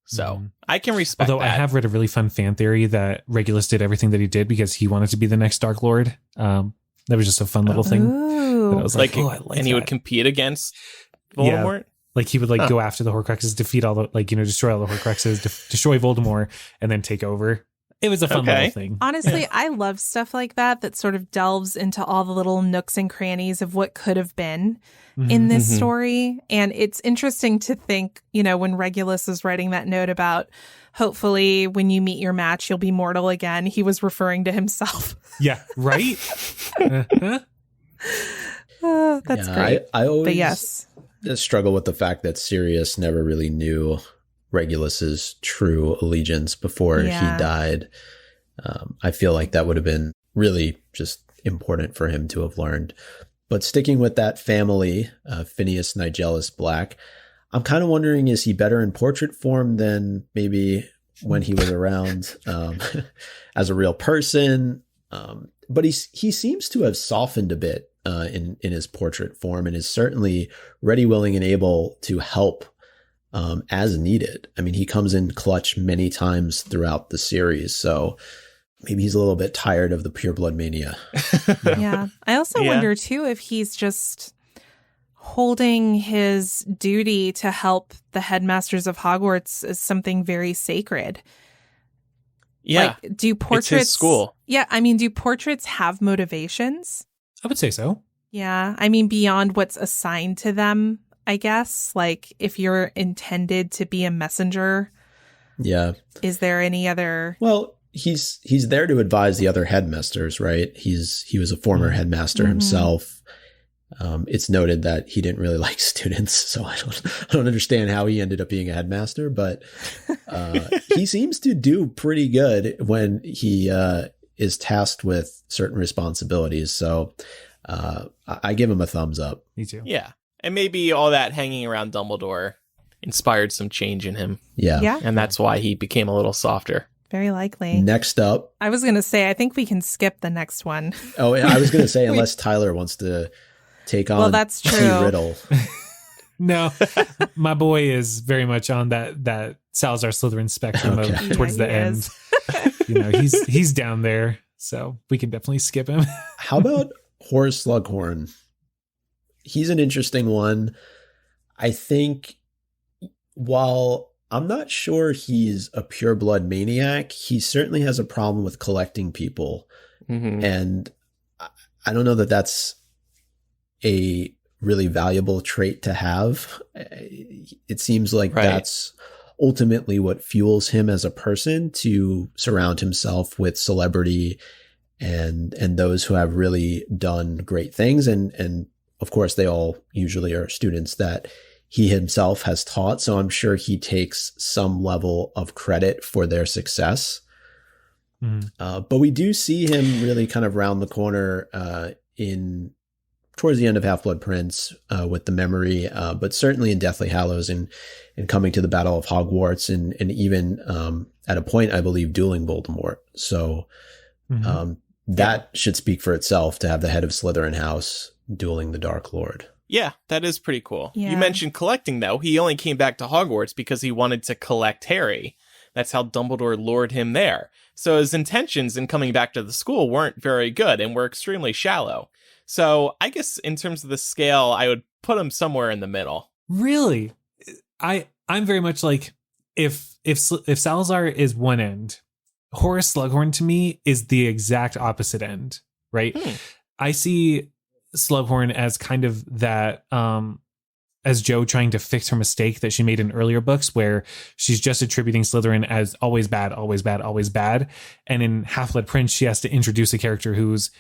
So I can respect Although that. I have read a really fun fan theory that Regulus did everything that he did because he wanted to be the next Dark Lord. That was just a fun little thing. That I was like, oh, I like and that. he would compete against Voldemort? Yeah. Like he would like go after the Horcruxes, defeat all the, like, you know, destroy all the Horcruxes, destroy Voldemort, and then take over. It was a fun little thing. Honestly, I love stuff like that sort of delves into all the little nooks and crannies of what could have been in this story. And it's interesting to think, you know, when Regulus was writing that note about hopefully when you meet your match, you'll be mortal again. He was referring to himself. Yeah, right? Oh, that's great. I always but yes. struggle with the fact that Sirius never really knew Regulus's true allegiance before he died. I feel like that would have been really just important for him to have learned. But sticking with that family, Phineas Nigellus Black, I'm kind of wondering, is he better in portrait form than maybe when he was around as a real person? But he seems to have softened a bit in his portrait form and is certainly ready, willing, and able to help as needed. I mean, he comes in clutch many times throughout the series, so maybe he's a little bit tired of the pureblood mania. Yeah. I also wonder, too, if he's just holding his duty to help the headmasters of Hogwarts as something very sacred. Yeah. Like, do portraits... It's his school. Yeah, I mean, do portraits have motivations? I would say so. Yeah, I mean, beyond what's assigned to them, I guess. Like, if you're intended to be a messenger, is there any other... Well, he's there to advise the other headmasters, right? He was a former headmaster himself. It's noted that he didn't really like students, so I don't understand how he ended up being a headmaster, but he seems to do pretty good when he is tasked with certain responsibilities. So I give him a thumbs up. Me too. Yeah. And maybe all that hanging around Dumbledore inspired some change in him. Yeah. And that's why he became a little softer. Very likely. Next up. I was going to say, I think we can skip the next one. Oh, I was going to say, unless Tylor wants to take on that's true. T. Riddle. No, my boy is very much on that Salazar Slytherin spectrum of towards the end. You know, he's down there, so we can definitely skip him. How about Horace Slughorn? He's an interesting one. I think while I'm not sure he's a pureblood maniac, he certainly has a problem with collecting people. And I don't know that that's a really valuable trait to have. It seems like that's ultimately what fuels him as a person, to surround himself with celebrity and those who have really done great things. And of course, they all usually are students that he himself has taught. So I'm sure he takes some level of credit for their success. But we do see him really kind of round the corner towards the end of Half-Blood Prince with the memory, but certainly in Deathly Hallows and coming to the Battle of Hogwarts, and even at a point, I believe, dueling Voldemort. So that should speak for itself, to have the head of Slytherin House dueling the Dark Lord. Yeah, that is pretty cool. Yeah. You mentioned collecting, though. He only came back to Hogwarts because he wanted to collect Harry. That's how Dumbledore lured him there. So his intentions in coming back to the school weren't very good and were extremely shallow. So I guess in terms of the scale, I would put him somewhere in the middle. Really? I'm very much like, if Salazar is one end, Horace Slughorn to me is the exact opposite end, right? I see Slughorn as kind of that, as Jo trying to fix her mistake that she made in earlier books, where she's just attributing Slytherin as always bad, always bad, always bad. And in Half-Blood Prince, she has to introduce a character who's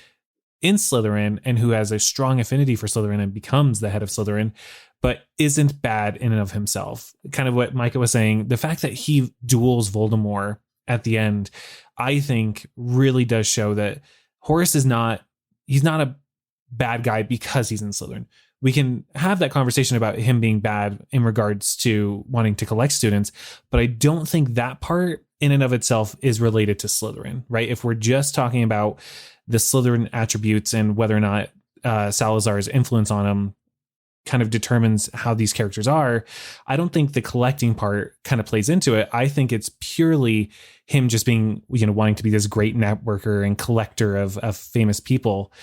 in Slytherin and who has a strong affinity for Slytherin and becomes the head of Slytherin, but isn't bad in and of himself. Kind of what Micah was saying, the fact that he duels Voldemort at the end, I think really does show that Horace he's not a bad guy because he's in Slytherin. We can have that conversation about him being bad in regards to wanting to collect students, but I don't think that part in and of itself is related to Slytherin, right? If we're just talking about the Slytherin attributes and whether or not Salazar's influence on him kind of determines how these characters are, I don't think the collecting part kind of plays into it. I think it's purely him just being, wanting to be this great networker and collector of famous people.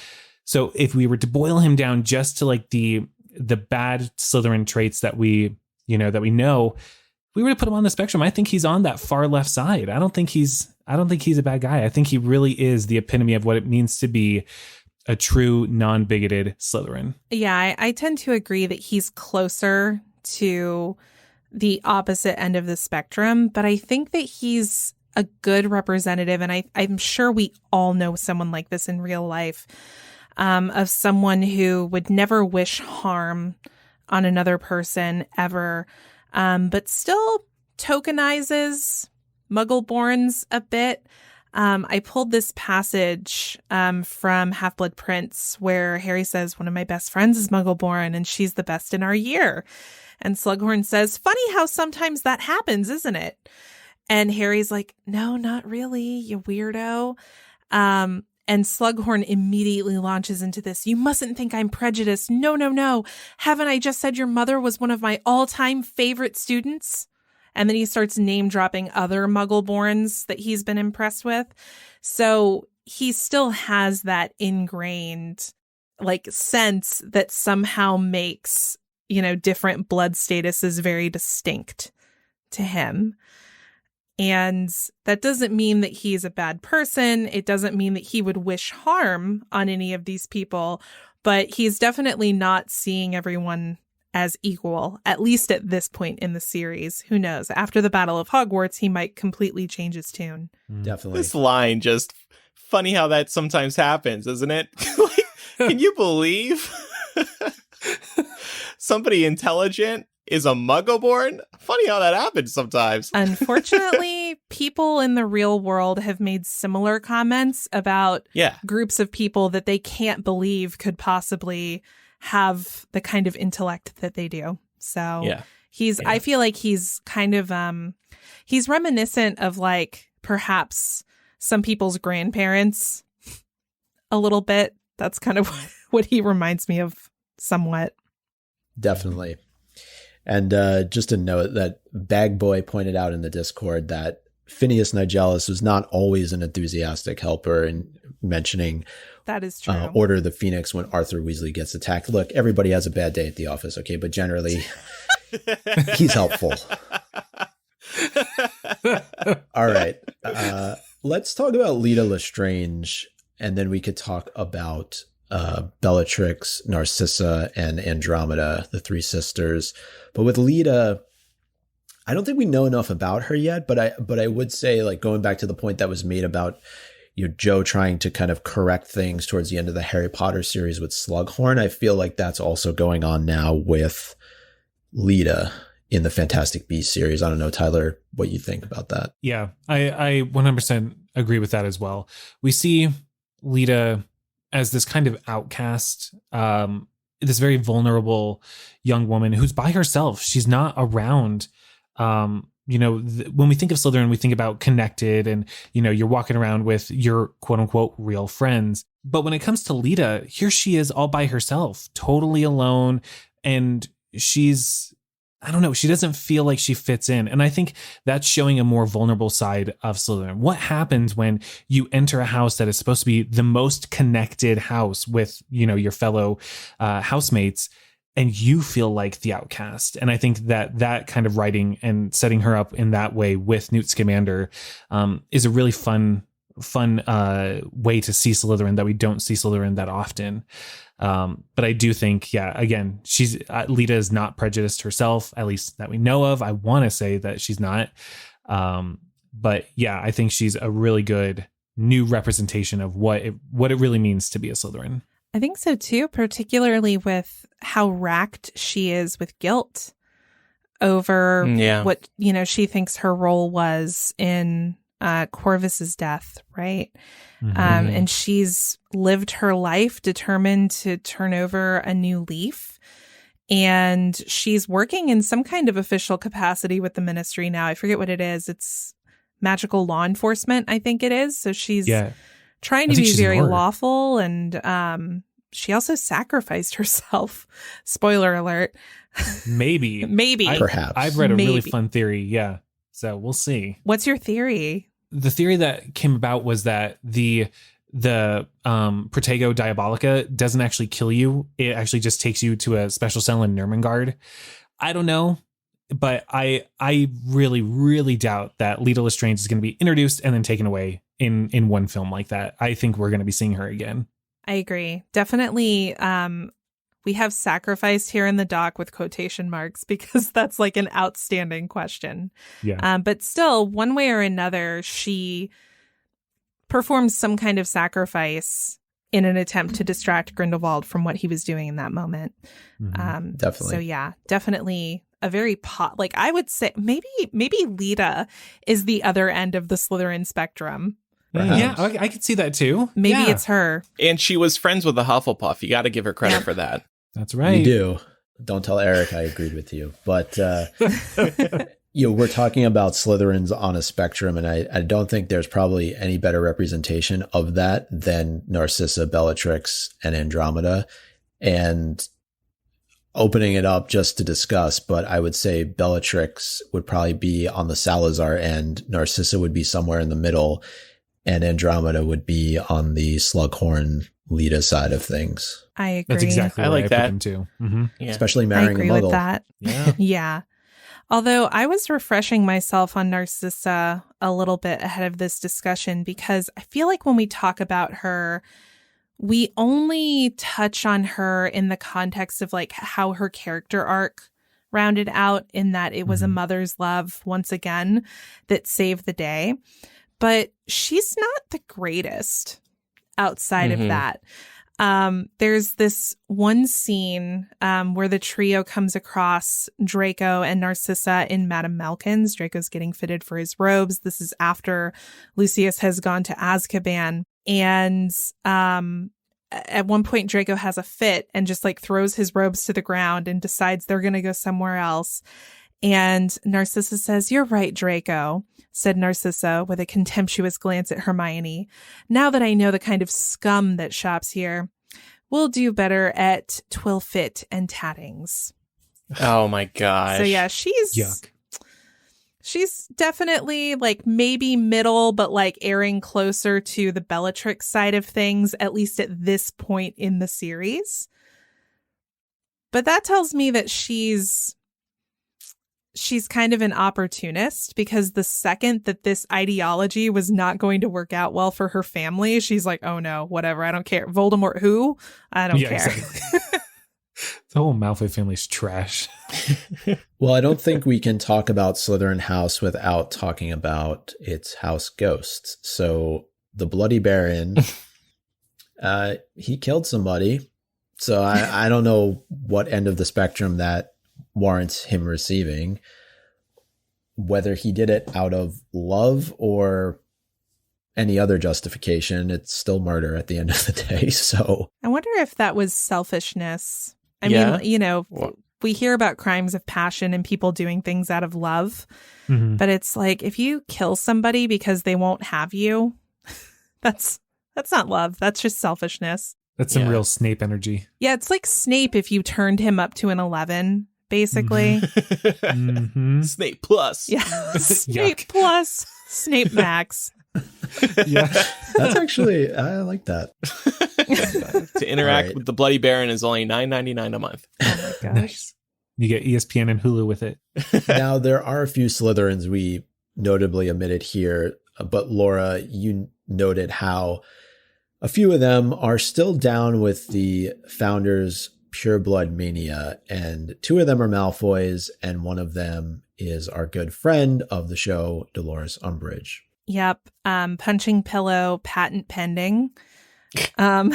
So if we were to boil him down just to like the bad Slytherin traits that we know, we were to put him on the spectrum, I think he's on that far left side. I don't think he's a bad guy. I think he really is the epitome of what it means to be a true non-bigoted Slytherin. Yeah, I tend to agree that he's closer to the opposite end of the spectrum, but I think that he's a good representative, and I'm sure we all know someone like this in real life, of someone who would never wish harm on another person ever, but still tokenizes Muggleborns a bit. I pulled this passage from Half-Blood Prince where Harry says, "One of my best friends is Muggleborn and she's the best in our year." And Slughorn says, "Funny how sometimes that happens, isn't it?" And Harry's like, "No, not really, you weirdo." And Slughorn immediately launches into this. "You mustn't think I'm prejudiced. No, no, no. Haven't I just said your mother was one of my all-time favorite students?" And then he starts name dropping other Muggleborns that he's been impressed with. So he still has that ingrained sense that somehow makes, different blood statuses very distinct to him. And that doesn't mean that he's a bad person. It doesn't mean that he would wish harm on any of these people, but he's definitely not seeing everyone as equal, at least at this point in the series. Who knows? After the Battle of Hogwarts, he might completely change his tune. Definitely. This line, just funny how that sometimes happens, isn't it? Can you believe somebody intelligent is a Muggleborn? Funny how that happens sometimes. Unfortunately, people in the real world have made similar comments about groups of people that they can't believe could possibly have the kind of intellect that they do. So I feel like he's kind of, he's reminiscent of perhaps some people's grandparents a little bit. That's kind of what he reminds me of somewhat. Definitely. And just a note that Bag Boy pointed out in the Discord that Phineas Nigellus was not always an enthusiastic helper, and mentioning that is true. Order of the Phoenix when Arthur Weasley gets attacked. Look, everybody has a bad day at the office, okay? But generally, he's helpful. All right. Let's talk about Leta Lestrange, and then we could talk about Bellatrix, Narcissa, and Andromeda, the three sisters. But with Leta, I don't think we know enough about her yet, but I would say, like, going back to the point that was made about, you know, Joe trying to kind of correct things towards the end of the Harry Potter series with Slughorn, I feel like that's also going on now with Leta in the Fantastic Beasts series. I don't know, Tyler, what you think about that. Yeah, I 100% agree with that as well. We see Leta as this kind of outcast, this very vulnerable young woman who's by herself. She's not around. You know, when we think of Slytherin, we think about connected and, you know, you're walking around with your quote unquote real friends. But when it comes to Leta, here she is all by herself, totally alone. And she's, I don't know, she doesn't feel like she fits in. And I think that's showing a more vulnerable side of Slytherin. What happens when you enter a house that is supposed to be the most connected house with, you know, your fellow housemates, and you feel like the outcast? And I think that kind of writing and setting her up in that way with Newt Scamander is a really fun way to see Slytherin that we don't see Slytherin that often. But I do think, yeah, again, Leta is not prejudiced herself, at least that we know of. I want to say that she's not. But yeah, I think she's a really good new representation of what it really means to be a Slytherin. I think so too, particularly with how racked she is with guilt over what, you know, she thinks her role was in Corvus's death, right? Mm-hmm. And she's lived her life determined to turn over a new leaf. And she's working in some kind of official capacity with the ministry now. I forget what it is. It's magical law enforcement, I think it is. So she's trying to be very lawful, and she also sacrificed herself. Spoiler alert. Maybe. Perhaps. I've read a really fun theory. Yeah. So we'll see. What's your theory? The theory that came about was that the Protego Diabolica doesn't actually kill you. It actually just takes you to a special cell in Nurmengard. I don't know, but I really, really doubt that Leta Lestrange is going to be introduced and then taken away in one film like that. I think we're going to be seeing her again. I agree. Definitely. We have sacrificed here in the doc with quotation marks because that's like an outstanding question. Yeah. But still, one way or another, she performs some kind of sacrifice in an attempt to distract Grindelwald from what he was doing in that moment. Mm-hmm. Definitely. So yeah, definitely a very like I would say maybe Leta is the other end of the Slytherin spectrum. Perhaps. Yeah, I could see that too. Maybe it's her. And she was friends with the Hufflepuff. You got to give her credit for that. That's right. You do. Don't tell Eric I agreed with you. But, you know, we're talking about Slytherins on a spectrum, and I don't think there's probably any better representation of that than Narcissa, Bellatrix, and Andromeda. And opening it up just to discuss, but I would say Bellatrix would probably be on the Salazar end, Narcissa would be somewhere in the middle, and Andromeda would be on the Slughorn Leta side of things. I agree. That's exactly I like that. put them too. Mm-hmm. Yeah. Especially marrying I agree a muggle. with that. Yeah. Yeah. Although I was refreshing myself on Narcissa a little bit ahead of this discussion because I feel like when we talk about her, we only touch on her in the context of like how her character arc rounded out, in that it was a mother's love once again that saved the day. But she's not the greatest outside of that. There's this one scene where the trio comes across Draco and Narcissa in Madame Malkin's. Draco's getting fitted for his robes. This is after Lucius has gone to Azkaban. And at one point, Draco has a fit and just like throws his robes to the ground and decides they're going to go somewhere else. And Narcissa says, "You're right, Draco," said Narcissa with a contemptuous glance at Hermione. "Now that I know the kind of scum that shops here, we'll do better at twill fit and tattings." Oh my gosh. So yeah, Yuck. she's definitely like maybe middle, but like erring closer to the Bellatrix side of things, at least at this point in the series. But that tells me that she's she's kind of an opportunist, because the second that this ideology was not going to work out well for her family, she's like, oh no, whatever, I don't care. Voldemort who? I don't care. Exactly. The whole Malfoy family's trash. Well, I don't think we can talk about Slytherin House without talking about its house ghosts. So the Bloody Baron, he killed somebody. So I don't know what end of the spectrum that warrants him receiving, whether he did it out of love or any other justification. It's still murder at the end of the day. So I wonder if that was selfishness. I Yeah. mean, you know, we hear about crimes of passion and people doing things out of love, but it's like, if you kill somebody because they won't have you, that's not love. That's just selfishness. That's some real Snape energy. Yeah, it's like Snape if you turned him up to an 11, basically. Snape plus. Yeah, Snape plus, Snape max. Yeah. that's actually, I like that. To interact Right. with the Bloody Baron is only $9.99 a month. Oh my gosh. Nice. You get ESPN and Hulu with it. Now, there are a few Slytherins we notably omitted here, but Laura, you noted how a few of them are still down with the founders' pureblood mania, and two of them are Malfoys, and one of them is our good friend of the show, Dolores Umbridge. Yep. Punching pillow, patent pending. But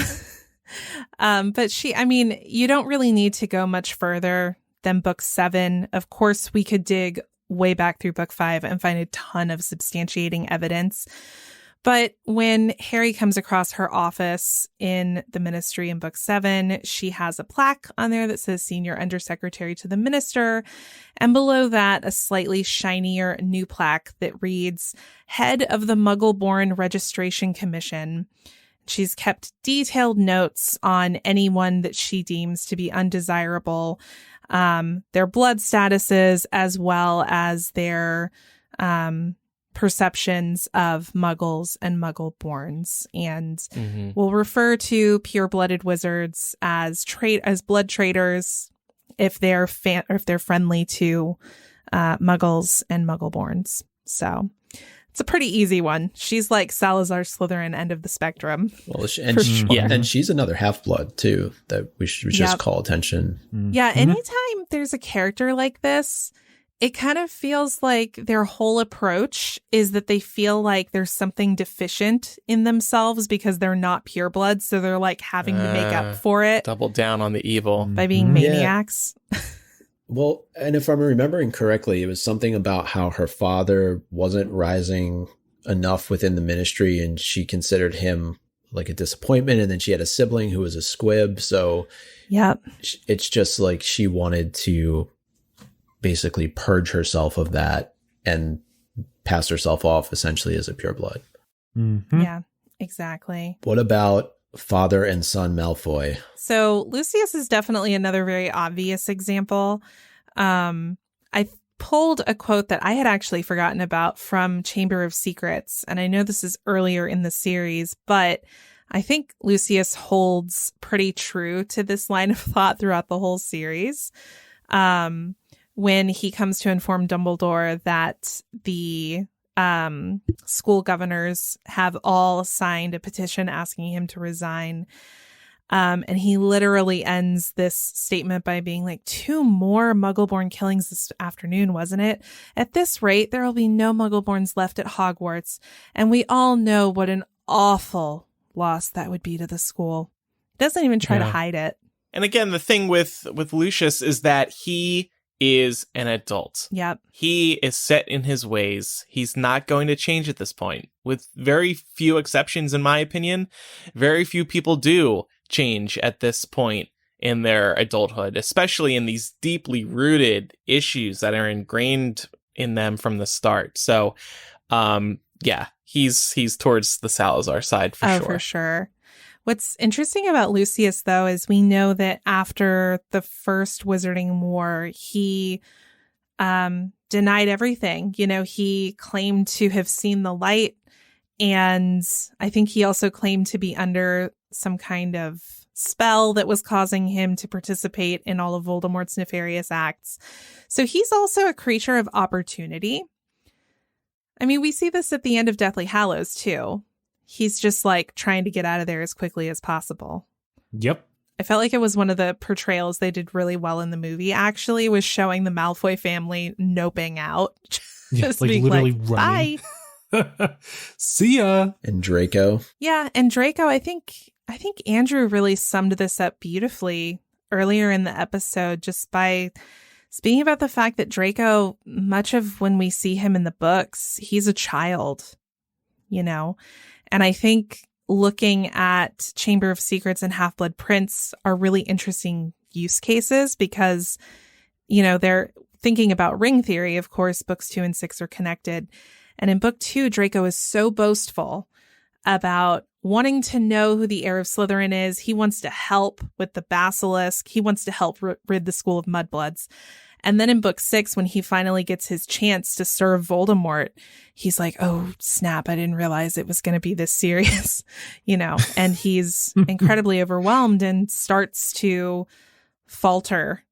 she, I mean, you don't really need to go much further than book 7. Of course, we could dig way back through book 5 and find a ton of substantiating evidence. But when Harry comes across her office in the ministry in book 7, she has a plaque on there that says Senior Undersecretary to the Minister. And below that, a slightly shinier new plaque that reads Head of the Muggle-Born Registration Commission. She's kept detailed notes on anyone that she deems to be undesirable, their blood statuses, as well as their perceptions of Muggles and Muggle-borns. And we'll refer to pure-blooded wizards as blood traitors if they're friendly to Muggles and Muggle-borns. So it's a pretty easy one. She's like Salazar Slytherin, end of the spectrum. Well, sure. and she's another half-blood too that we should just call attention. Yeah, anytime there's a character like this, it kind of feels like their whole approach is that they feel like there's something deficient in themselves because they're not purebloods, so they're like having to make up for it Double down on the evil. by being maniacs. Well, and if I'm remembering correctly, it was something about how her father wasn't rising enough within the ministry, and she considered him like a disappointment. And then she had a sibling who was a squib. So it's just like she wanted to basically purge herself of that and pass herself off essentially as a pureblood. Yeah, exactly. What about father and son Malfoy? So Lucius is definitely another very obvious example. I pulled a quote that I had actually forgotten about from Chamber of Secrets, and I know this is earlier in the series, but I think Lucius holds pretty true to this line of thought throughout the whole series. When he comes to inform Dumbledore that the school governors have all signed a petition asking him to resign. And he literally ends this statement by being like, 2 more Muggle-born killings this afternoon, wasn't it? At this rate, there will be no Muggle-borns left at Hogwarts. And we all know what an awful loss that would be to the school. He doesn't even try to hide it. And again, the thing with Lucius is that he is an adult. Yep. He is set in his ways. He's not going to change at this point. With very few exceptions, in my opinion, very few people do change at this point in their adulthood, especially in these deeply rooted issues that are ingrained in them from the start. So, he's towards the Salazar side for sure. For sure. What's interesting about Lucius, though, is we know that after the first Wizarding War, he denied everything. You know, he claimed to have seen the light, and I think he also claimed to be under some kind of spell that was causing him to participate in all of Voldemort's nefarious acts. So he's also a creature of opportunity. I mean, we see this at the end of Deathly Hallows, too. He's just like trying to get out of there as quickly as possible. Yep. I felt like it was one of the portrayals they did really well in the movie, actually, was showing the Malfoy family noping out. Just like being literally like, running. bye. See ya. And Draco. Yeah, and Draco, I think Andrew really summed this up beautifully earlier in the episode, just by speaking about the fact that Draco, much of when we see him in the books, he's a child, you know? And I think looking at Chamber of Secrets and Half-Blood Prince are really interesting use cases because, you know, they're thinking about ring theory. Of course, books 2 and 6 are connected. And in book 2, Draco is so boastful about wanting to know who the heir of Slytherin is. He wants to help with the basilisk. He wants to help rid the school of mudbloods. And then in book 6, when he finally gets his chance to serve Voldemort, he's like, oh, snap, I didn't realize it was going to be this serious, you know, and he's incredibly overwhelmed and starts to falter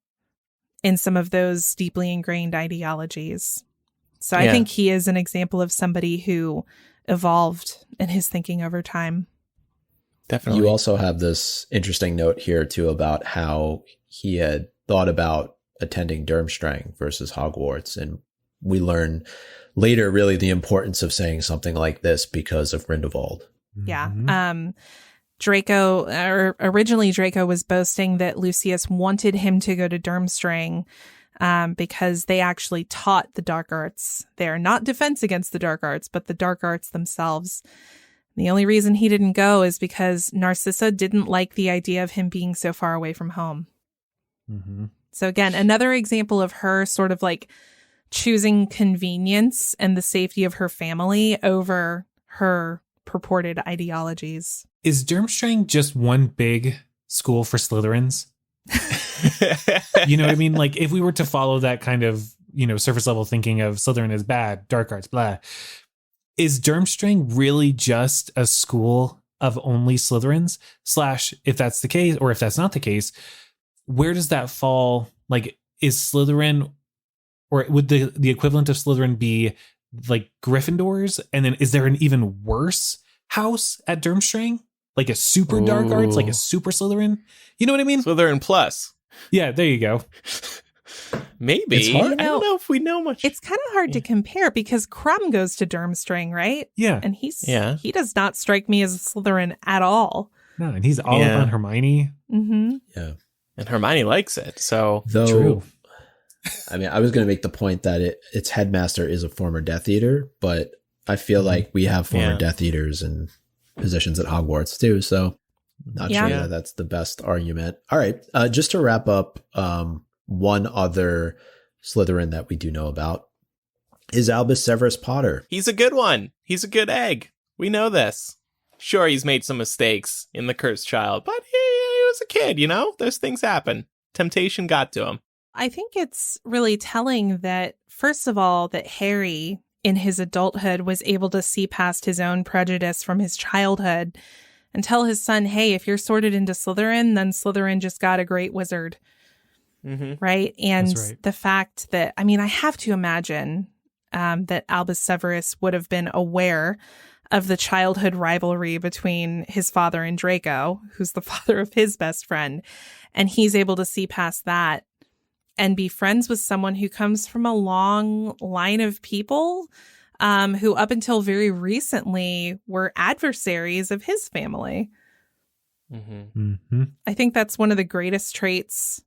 in some of those deeply ingrained ideologies. So I think he is an example of somebody who evolved in his thinking over time. Definitely. You also have this interesting note here, too, about how he had thought about attending Durmstrang versus Hogwarts. And we learn later, really, the importance of saying something like this because of Grindelwald. Yeah. Mm-hmm. Originally Draco was boasting that Lucius wanted him to go to Durmstrang because they actually taught the dark arts there. Not defense against the dark arts, but the dark arts themselves. The only reason he didn't go is because Narcissa didn't like the idea of him being so far away from home. Mm-hmm. So again, another example of her sort of like choosing convenience and the safety of her family over her purported ideologies. Is Durmstrang just one big school for Slytherins? You know what I mean? Like, if we were to follow that kind of, you know, surface level thinking of Slytherin is bad, dark arts, blah, is Durmstrang really just a school of only Slytherins? / if that's the case, or if that's not the case, where does that fall? Like, is Slytherin, or would the equivalent of Slytherin be like Gryffindors? And then is there an even worse house at Durmstrang? Like a super dark arts, like a super Slytherin? You know what I mean? Slytherin Plus. Yeah, there you go. Maybe. It's hard. I don't know if we know much. It's kind of hard to compare because Crumb goes to Durmstrang, right? Yeah. And he does not strike me as a Slytherin at all. No, and he's all up on Hermione. Mm-hmm. Yeah. And Hermione likes it, so... Though, True. I mean, I was going to make the point that its headmaster is a former Death Eater, but I feel like we have former Death Eaters in positions at Hogwarts too, so not sure that that's the best argument. All right, just to wrap up, one other Slytherin that we do know about is Albus Severus Potter. He's a good one. He's a good egg. We know this. Sure, he's made some mistakes in The Cursed Child, but he was a kid, you know? Those things happen. Temptation got to him. I think it's really telling that, first of all, that Harry, in his adulthood, was able to see past his own prejudice from his childhood and tell his son, hey, if you're sorted into Slytherin, then Slytherin just got a great wizard. Mm-hmm. Right? And right. the fact that, I mean, I have to imagine that Albus Severus would have been aware of the childhood rivalry between his father and Draco, who's the father of his best friend. And he's able to see past that and be friends with someone who comes from a long line of people who up until very recently were adversaries of his family. Mm-hmm. Mm-hmm. I think that's one of the greatest traits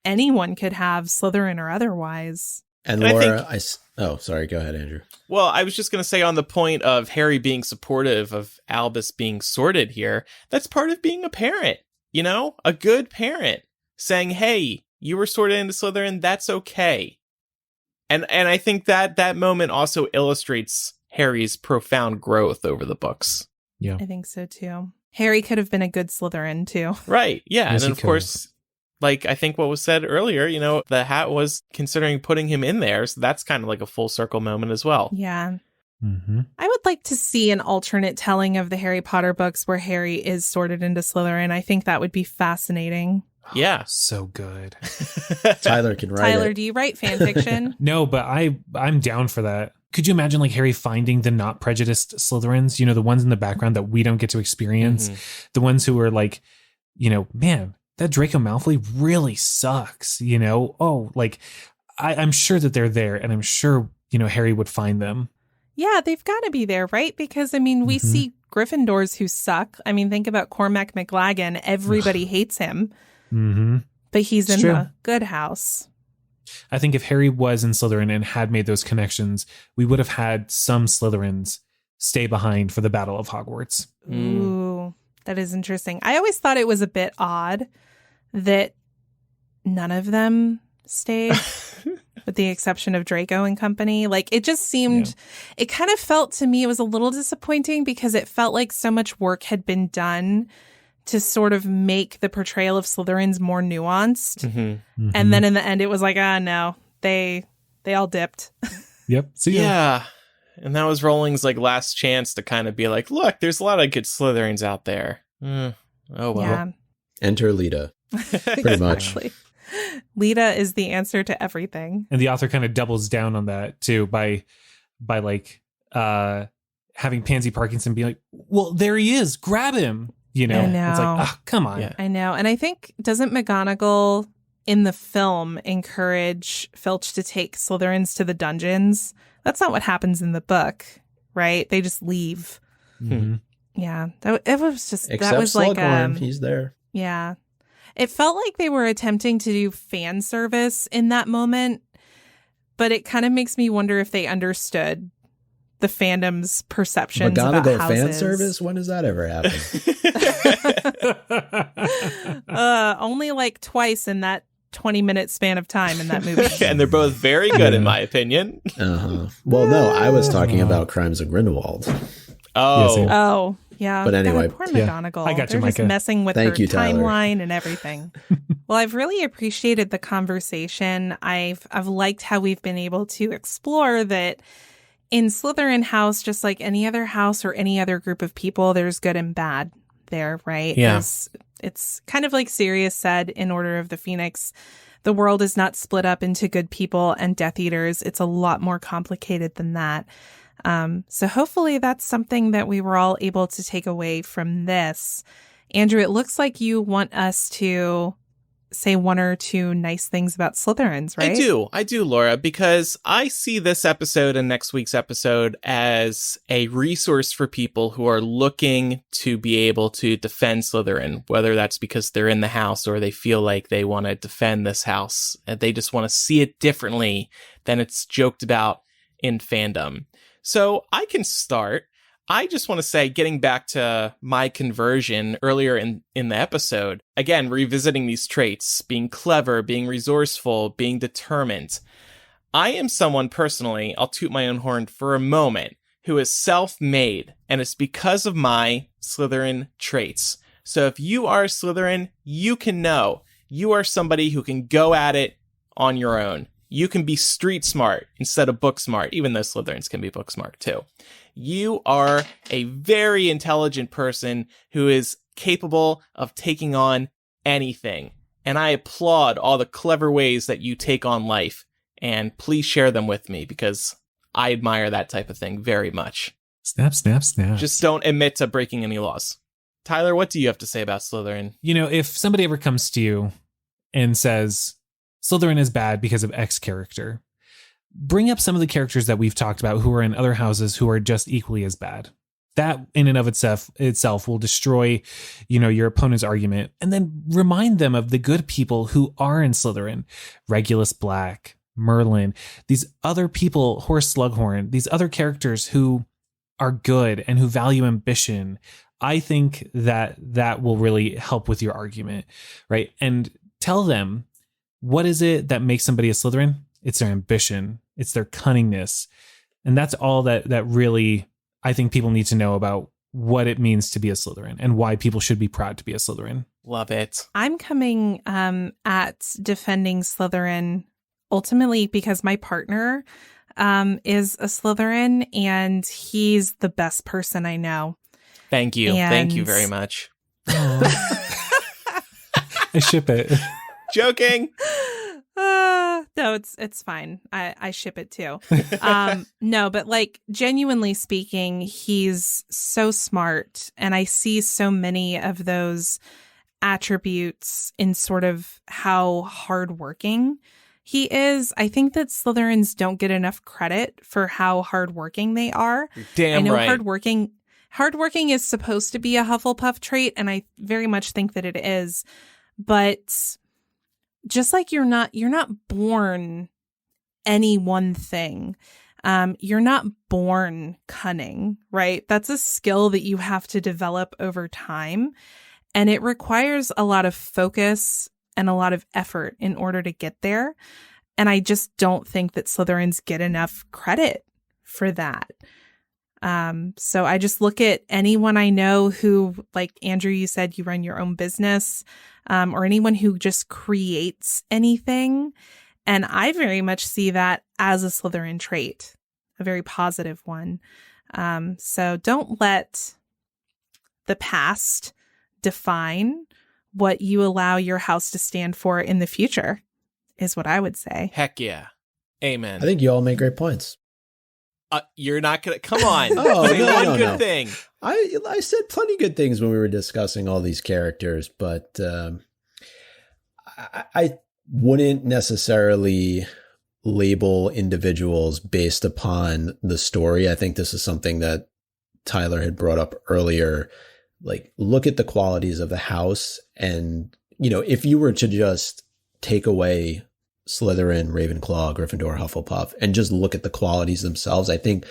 anyone could have, Slytherin or otherwise. And Laura, sorry, go ahead, Andrew. Well, I was just going to say on the point of Harry being supportive of Albus being sorted here, that's part of being a parent, you know? A good parent saying, hey, you were sorted into Slytherin, that's okay. And I think that moment also illustrates Harry's profound growth over the books. Yeah. I think so too. Harry could have been a good Slytherin too. Right, yeah. Yes, and then of course, like I think what was said earlier, you know, the hat was considering putting him in there. So that's kind of like a full circle moment as well. Yeah. Mm-hmm. I would like to see an alternate telling of the Harry Potter books where Harry is sorted into Slytherin. I think that would be fascinating. Yeah. So good. Tyler can write Tyler, it. do you write fan fiction? No, but I'm down for that. Could you imagine like Harry finding the not prejudiced Slytherins, the ones in the background that we don't get to experience, the ones who are like, man, that Draco Malfoy really sucks, Oh, like I'm sure that they're there, and I'm sure, Harry would find them. Yeah, they've got to be there, right? Because, we see Gryffindors who suck. Think about Cormac McLaggen. Everybody hates him. Mm-hmm. But he's It's in true. the good house. I think if Harry was in Slytherin and had made those connections, we would have had some Slytherins stay behind for the Battle of Hogwarts. Ooh, that is interesting. I always thought it was a bit odd that none of them stayed, with the exception of Draco and company. Like, it just seemed, it kind of felt to me, it was a little disappointing because it felt like so much work had been done to sort of make the portrayal of Slytherins more nuanced. And then in the end, it was like, no, they all dipped. Yep. So yeah. And that was Rowling's last chance to kind of be like, look, there's a lot of good Slytherins out there. Oh, well. Yeah. Enter Leta. Pretty much. Exactly. Leta is the answer to everything. And the author kind of doubles down on that too by having Pansy Parkinson be like, well, there he is, grab him. I know. It's like, come on. Yeah. I know. And I think, doesn't McGonagall in the film encourage Filch to take Slytherins to the dungeons? That's not what happens in the book, right? They just leave. Mm-hmm. Yeah. It was just, Except that was Slughorn, he's there. Yeah. It felt like they were attempting to do fan service in that moment, but it kind of makes me wonder if they understood the fandom's perceptions about McGonagall houses. fan service? When does that ever happen? Only twice in that 20-minute span of time in that movie. And they're both very good, in my opinion. Well, no, I was talking about Crimes of Grindelwald. Oh, yeah. But anyway, God, poor McGonagall. I got you, They're just Micah. messing with Thank her you, Tyler. timeline and everything. Well, I've really appreciated the conversation. I've liked how we've been able to explore that in Slytherin House, just like any other house or any other group of people, there's good and bad there, right? Yeah. It's kind of like Sirius said in Order of the Phoenix, the world is not split up into good people and Death Eaters. It's a lot more complicated than that. So hopefully that's something that we were all able to take away from this. Andrew, it looks like you want us to say one or two nice things about Slytherins, right? I do, Laura, because I see this episode and next week's episode as a resource for people who are looking to be able to defend Slytherin, whether that's because they're in the house or they feel like they want to defend this house. And they just want to see it differently than it's joked about in fandom. So I can start. I just want to say, getting back to my conversion earlier in the episode, again, revisiting these traits, being clever, being resourceful, being determined. I am someone personally, I'll toot my own horn for a moment, who is self-made, and it's because of my Slytherin traits. So if you are a Slytherin, you can know you are somebody who can go at it on your own. You can be street smart instead of book smart, even though Slytherins can be book smart too. You are a very intelligent person who is capable of taking on anything. And I applaud all the clever ways that you take on life. And please share them with me because I admire that type of thing very much. Snap, snap, snap. Just don't admit to breaking any laws. Tyler, what do you have to say about Slytherin? If somebody ever comes to you and says, Slytherin is bad because of X character, bring up some of the characters that we've talked about who are in other houses who are just equally as bad. That in and of itself will destroy, your opponent's argument, and then remind them of the good people who are in Slytherin. Regulus Black, Merlin, these other people, Horace Slughorn, these other characters who are good and who value ambition. I think that will really help with your argument, right? And tell them, what is it that makes somebody a Slytherin? It's their ambition. It's their cunningness. And that's all that really, I think people need to know about what it means to be a Slytherin and why people should be proud to be a Slytherin. Love it. I'm coming at defending Slytherin ultimately because my partner is a Slytherin, and he's the best person I know. Thank you. Thank you very much. I ship it. Joking. No, it's fine. I ship it too. No, but like genuinely speaking, he's so smart, and I see so many of those attributes in sort of how hardworking he is. I think that Slytherins don't get enough credit for how hardworking they are. Damn I know right. Hardworking is supposed to be a Hufflepuff trait, and I very much think that it is. But just like you're not born any one thing. You're not born cunning, right? That's a skill that you have to develop over time. And it requires a lot of focus and a lot of effort in order to get there. And I just don't think that Slytherins get enough credit for that. So I just look at anyone I know who, like Andrew, you said you run your own business, or anyone who just creates anything. And I very much see that as a Slytherin trait, a very positive one. So don't let the past define what you allow your house to stand for in the future, is what I would say. Heck yeah. Amen. I think you all make great points. You're not going to... Come on. Oh, Say no, one no, good no. thing. I said plenty good things when we were discussing all these characters, but I wouldn't necessarily label individuals based upon the story. I think this is something that Tylor had brought up earlier. Like, look at the qualities of the house. And, you know, if you were to just take away Slytherin, Ravenclaw, Gryffindor, Hufflepuff, and just look at the qualities themselves, I think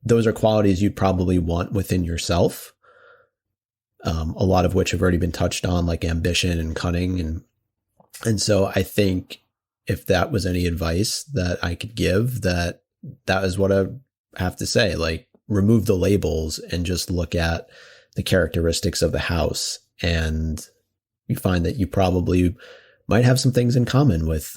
those are qualities you'd probably want within yourself. A lot of which have already been touched on, like ambition and cunning. And so I think if that was any advice that I could give, that is what I have to say. Like, remove the labels and just look at the characteristics of the house. And you find that you probably might have some things in common with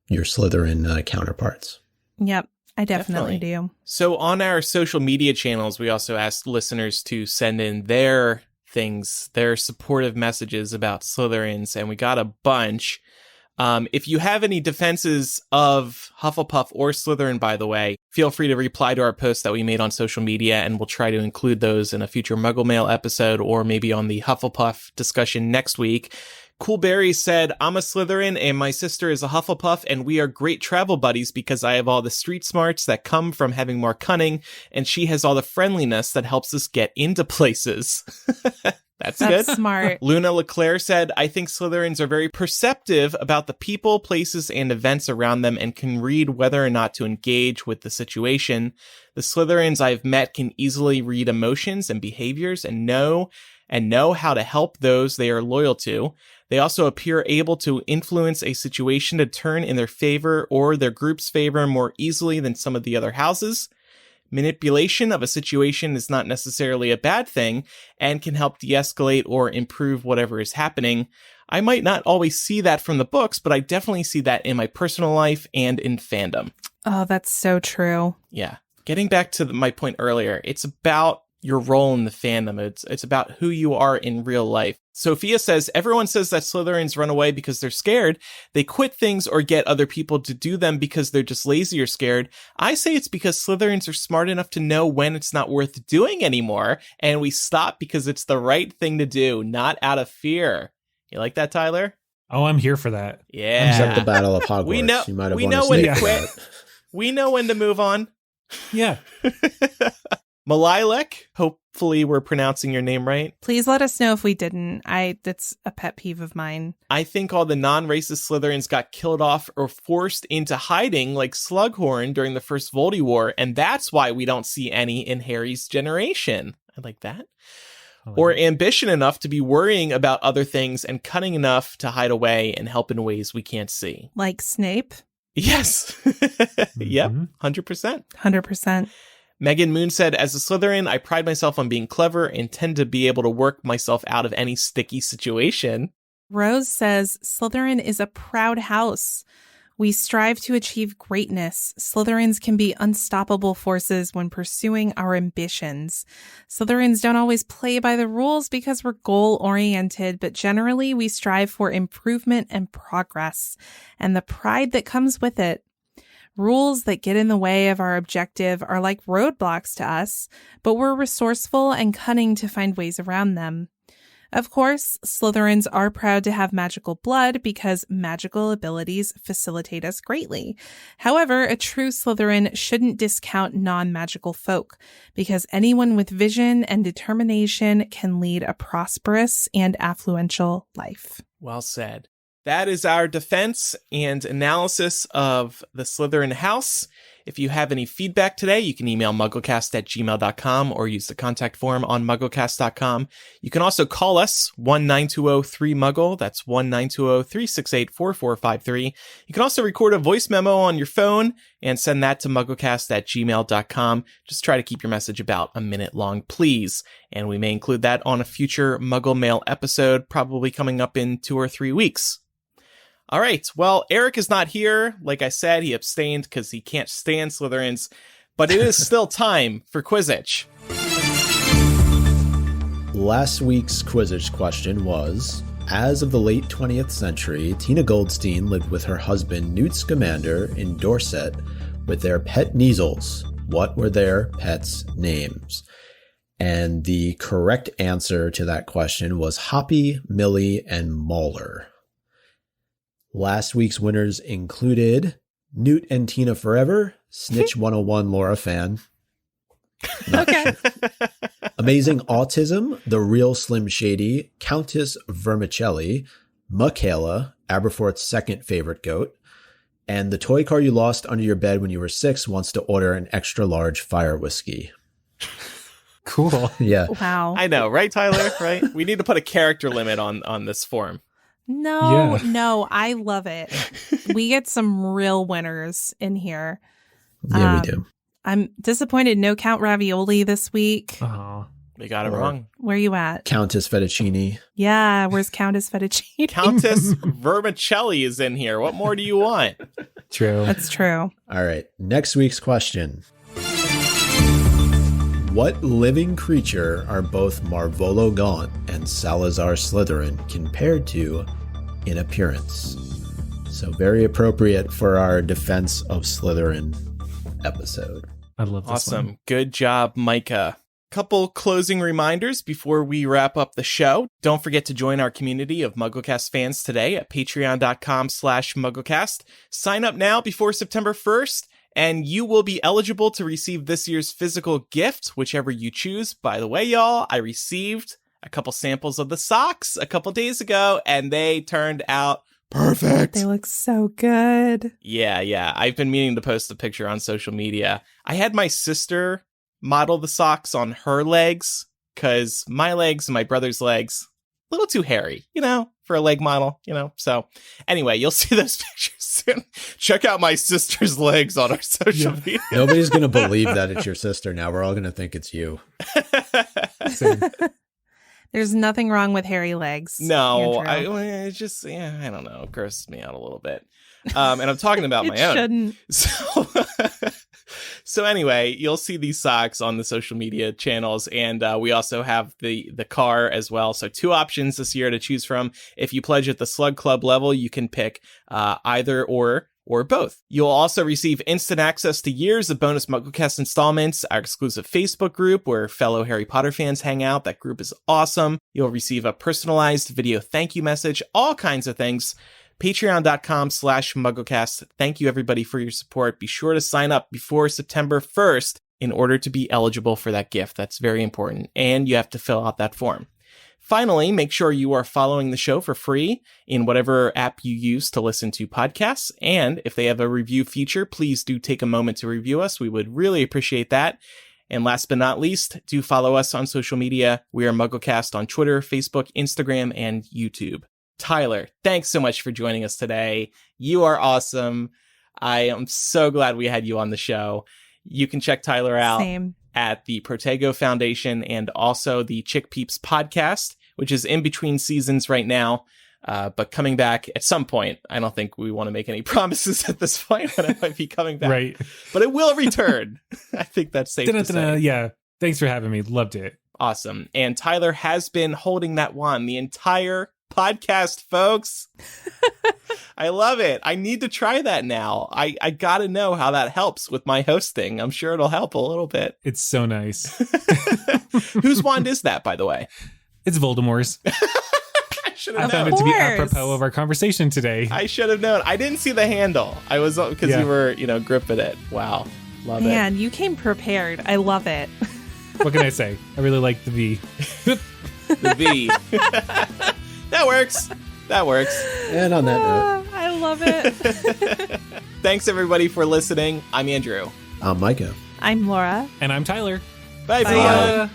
your Slytherin counterparts. Yep, I definitely do. So on our social media channels, we also asked listeners to send in their things, their supportive messages about Slytherins, and we got a bunch. If you have any defenses of Hufflepuff or Slytherin, by the way, feel free to reply to our posts that we made on social media, and we'll try to include those in a future Muggle Mail episode, or maybe on the Hufflepuff discussion next week. Coolberry said, I'm a Slytherin and my sister is a Hufflepuff, and we are great travel buddies because I have all the street smarts that come from having more cunning, and she has all the friendliness that helps us get into places. That's good. Smart. Luna Leclerc said, I think Slytherins are very perceptive about the people, places, and events around them and can read whether or not to engage with the situation. The Slytherins I've met can easily read emotions and behaviors and know how to help those they are loyal to. They also appear able to influence a situation to turn in their favor or their group's favor more easily than some of the other houses. Manipulation of a situation is not necessarily a bad thing and can help de-escalate or improve whatever is happening. I might not always see that from the books, but I definitely see that in my personal life and in fandom. Oh, that's so true. Yeah. Getting back to my point earlier, it's about your role in the fandom. It's about who you are in real life. Sophia says, everyone says that Slytherins run away because they're scared. They quit things or get other people to do them because they're just lazy or scared. I say it's because Slytherins are smart enough to know when it's not worth doing anymore, and we stop because it's the right thing to do, not out of fear. You like that, Tylor? Oh, I'm here for that. Yeah. Except the Battle of Hogwarts. We know when to quit. We know when to move on. Yeah. Malilek, hopefully we're pronouncing your name right. Please let us know if we didn't. That's a pet peeve of mine. I think all the non-racist Slytherins got killed off or forced into hiding like Slughorn during the First Voldy War, and that's why we don't see any in Harry's generation. I like that. Or ambition enough to be worrying about other things and cunning enough to hide away and help in ways we can't see. Like Snape? Yes. Yep, 100%. 100%. Megan Moon said, as a Slytherin, I pride myself on being clever and tend to be able to work myself out of any sticky situation. Rose says, Slytherin is a proud house. We strive to achieve greatness. Slytherins can be unstoppable forces when pursuing our ambitions. Slytherins don't always play by the rules because we're goal-oriented, but generally we strive for improvement and progress, and the pride that comes with it. Rules that get in the way of our objective are like roadblocks to us, but we're resourceful and cunning to find ways around them. Of course, Slytherins are proud to have magical blood because magical abilities facilitate us greatly. However, a true Slytherin shouldn't discount non-magical folk, because anyone with vision and determination can lead a prosperous and affluential life. Well said. That is our defense and analysis of the Slytherin House. If you have any feedback today, you can email mugglecast@gmail.com or use the contact form on mugglecast.com. You can also call us 1-920-3-MUGGLE. That's 1-920-368-4453. You can also record a voice memo on your phone and send that to mugglecast@gmail.com. Just try to keep your message about a minute long, please. And we may include that on a future Muggle Mail episode, probably coming up in 2 or 3 weeks. All right, well, Eric is not here. Like I said, he abstained because he can't stand Slytherins, but it is still time for Quizzic. Last week's Quizzic question was, as of the late 20th century, Tina Goldstein lived with her husband, Newt Scamander, in Dorset with their pet Kneazles. What were their pets' names? And the correct answer to that question was Hoppy, Millie, and Mauler. Last week's winners included Newt and Tina Forever, Snitch 101 Laura fan. Okay. Amazing Autism, The Real Slim Shady, Countess Vermicelli, Michaela, Aberforth's second favorite goat, and the toy car you lost under your bed when you were 6 wants to order an extra large fire whiskey. Cool. Yeah. Wow. I know, right, Tyler? Right? We need to put a character limit on this form. No, I love it. We get some real winners in here. Yeah, we do. I'm disappointed no Count Ravioli this week. Oh, We got it wrong. Where you at? Countess Fettuccine. Yeah, where's Countess Fettuccine? Countess Vermicelli is in here. What more do you want? true. That's true. All right. Next week's question. What living creature are both Marvolo Gaunt and Salazar Slytherin compared to in appearance? So very appropriate for our Defense of Slytherin episode. I love this Awesome. one. Good job, Micah. Couple closing reminders before we wrap up the show. Don't forget to join our community of MuggleCast fans today at patreon.com/MuggleCast. Sign up now before September 1st. And you will be eligible to receive this year's physical gift, whichever you choose. By the way, y'all, I received a couple samples of the socks a couple days ago, and they turned out perfect. They look so good. Yeah. I've been meaning to post a picture on social media. I had my sister model the socks on her legs, because my legs and my brother's legs, a little too hairy, for a leg model, So anyway, you'll see those pictures soon. Check out my sister's legs on our social media. Nobody's going to believe that it's your sister now. We're all going to think it's you. There's nothing wrong with hairy legs. No, Andrew. I don't know. It grosses me out a little bit. And I'm talking about my own. Shouldn't. So anyway, you'll see these socks on the social media channels, and we also have the car as well. So 2 options this year to choose from. If you pledge at the Slug Club level, you can pick either or both. You'll also receive instant access to years of bonus MuggleCast installments, our exclusive Facebook group where fellow Harry Potter fans hang out. That group is awesome. You'll receive a personalized video thank you message, all kinds of things. Patreon.com/MuggleCast. Thank you, everybody, for your support. Be sure to sign up before September 1st in order to be eligible for that gift. That's very important. And you have to fill out that form. Finally, make sure you are following the show for free in whatever app you use to listen to podcasts. And if they have a review feature, please do take a moment to review us. We would really appreciate that. And last but not least, do follow us on social media. We are MuggleCast on Twitter, Facebook, Instagram, and YouTube. Tyler, thanks so much for joining us today. You are awesome. I am so glad we had you on the show. You can check Tyler out at the Protego Foundation and also the ChickPeeps podcast, which is in between seasons right now. But coming back at some point, I don't think we want to make any promises at this point when I might be coming back. Right. But it will return. I think that's safe to say. Yeah. Thanks for having me. Loved it. Awesome. And Tylor has been holding that wand the entire podcast, folks. I love it. I need to try that now. I got to know how that helps with my hosting. I'm sure it'll help a little bit. It's so nice. Whose wand is that, by the way? It's Voldemort's. I found it to be apropos of our conversation today. I should have known. I didn't see the handle. I was because you were, gripping it. Wow. Love it. Man, you came prepared. I love it. What can I say? I really like the V. The V. That works. And on that note, I love it. Thanks, everybody, for listening. I'm Andrew. I'm Micah. I'm Laura. And I'm Tyler. Bye, everyone. Bye.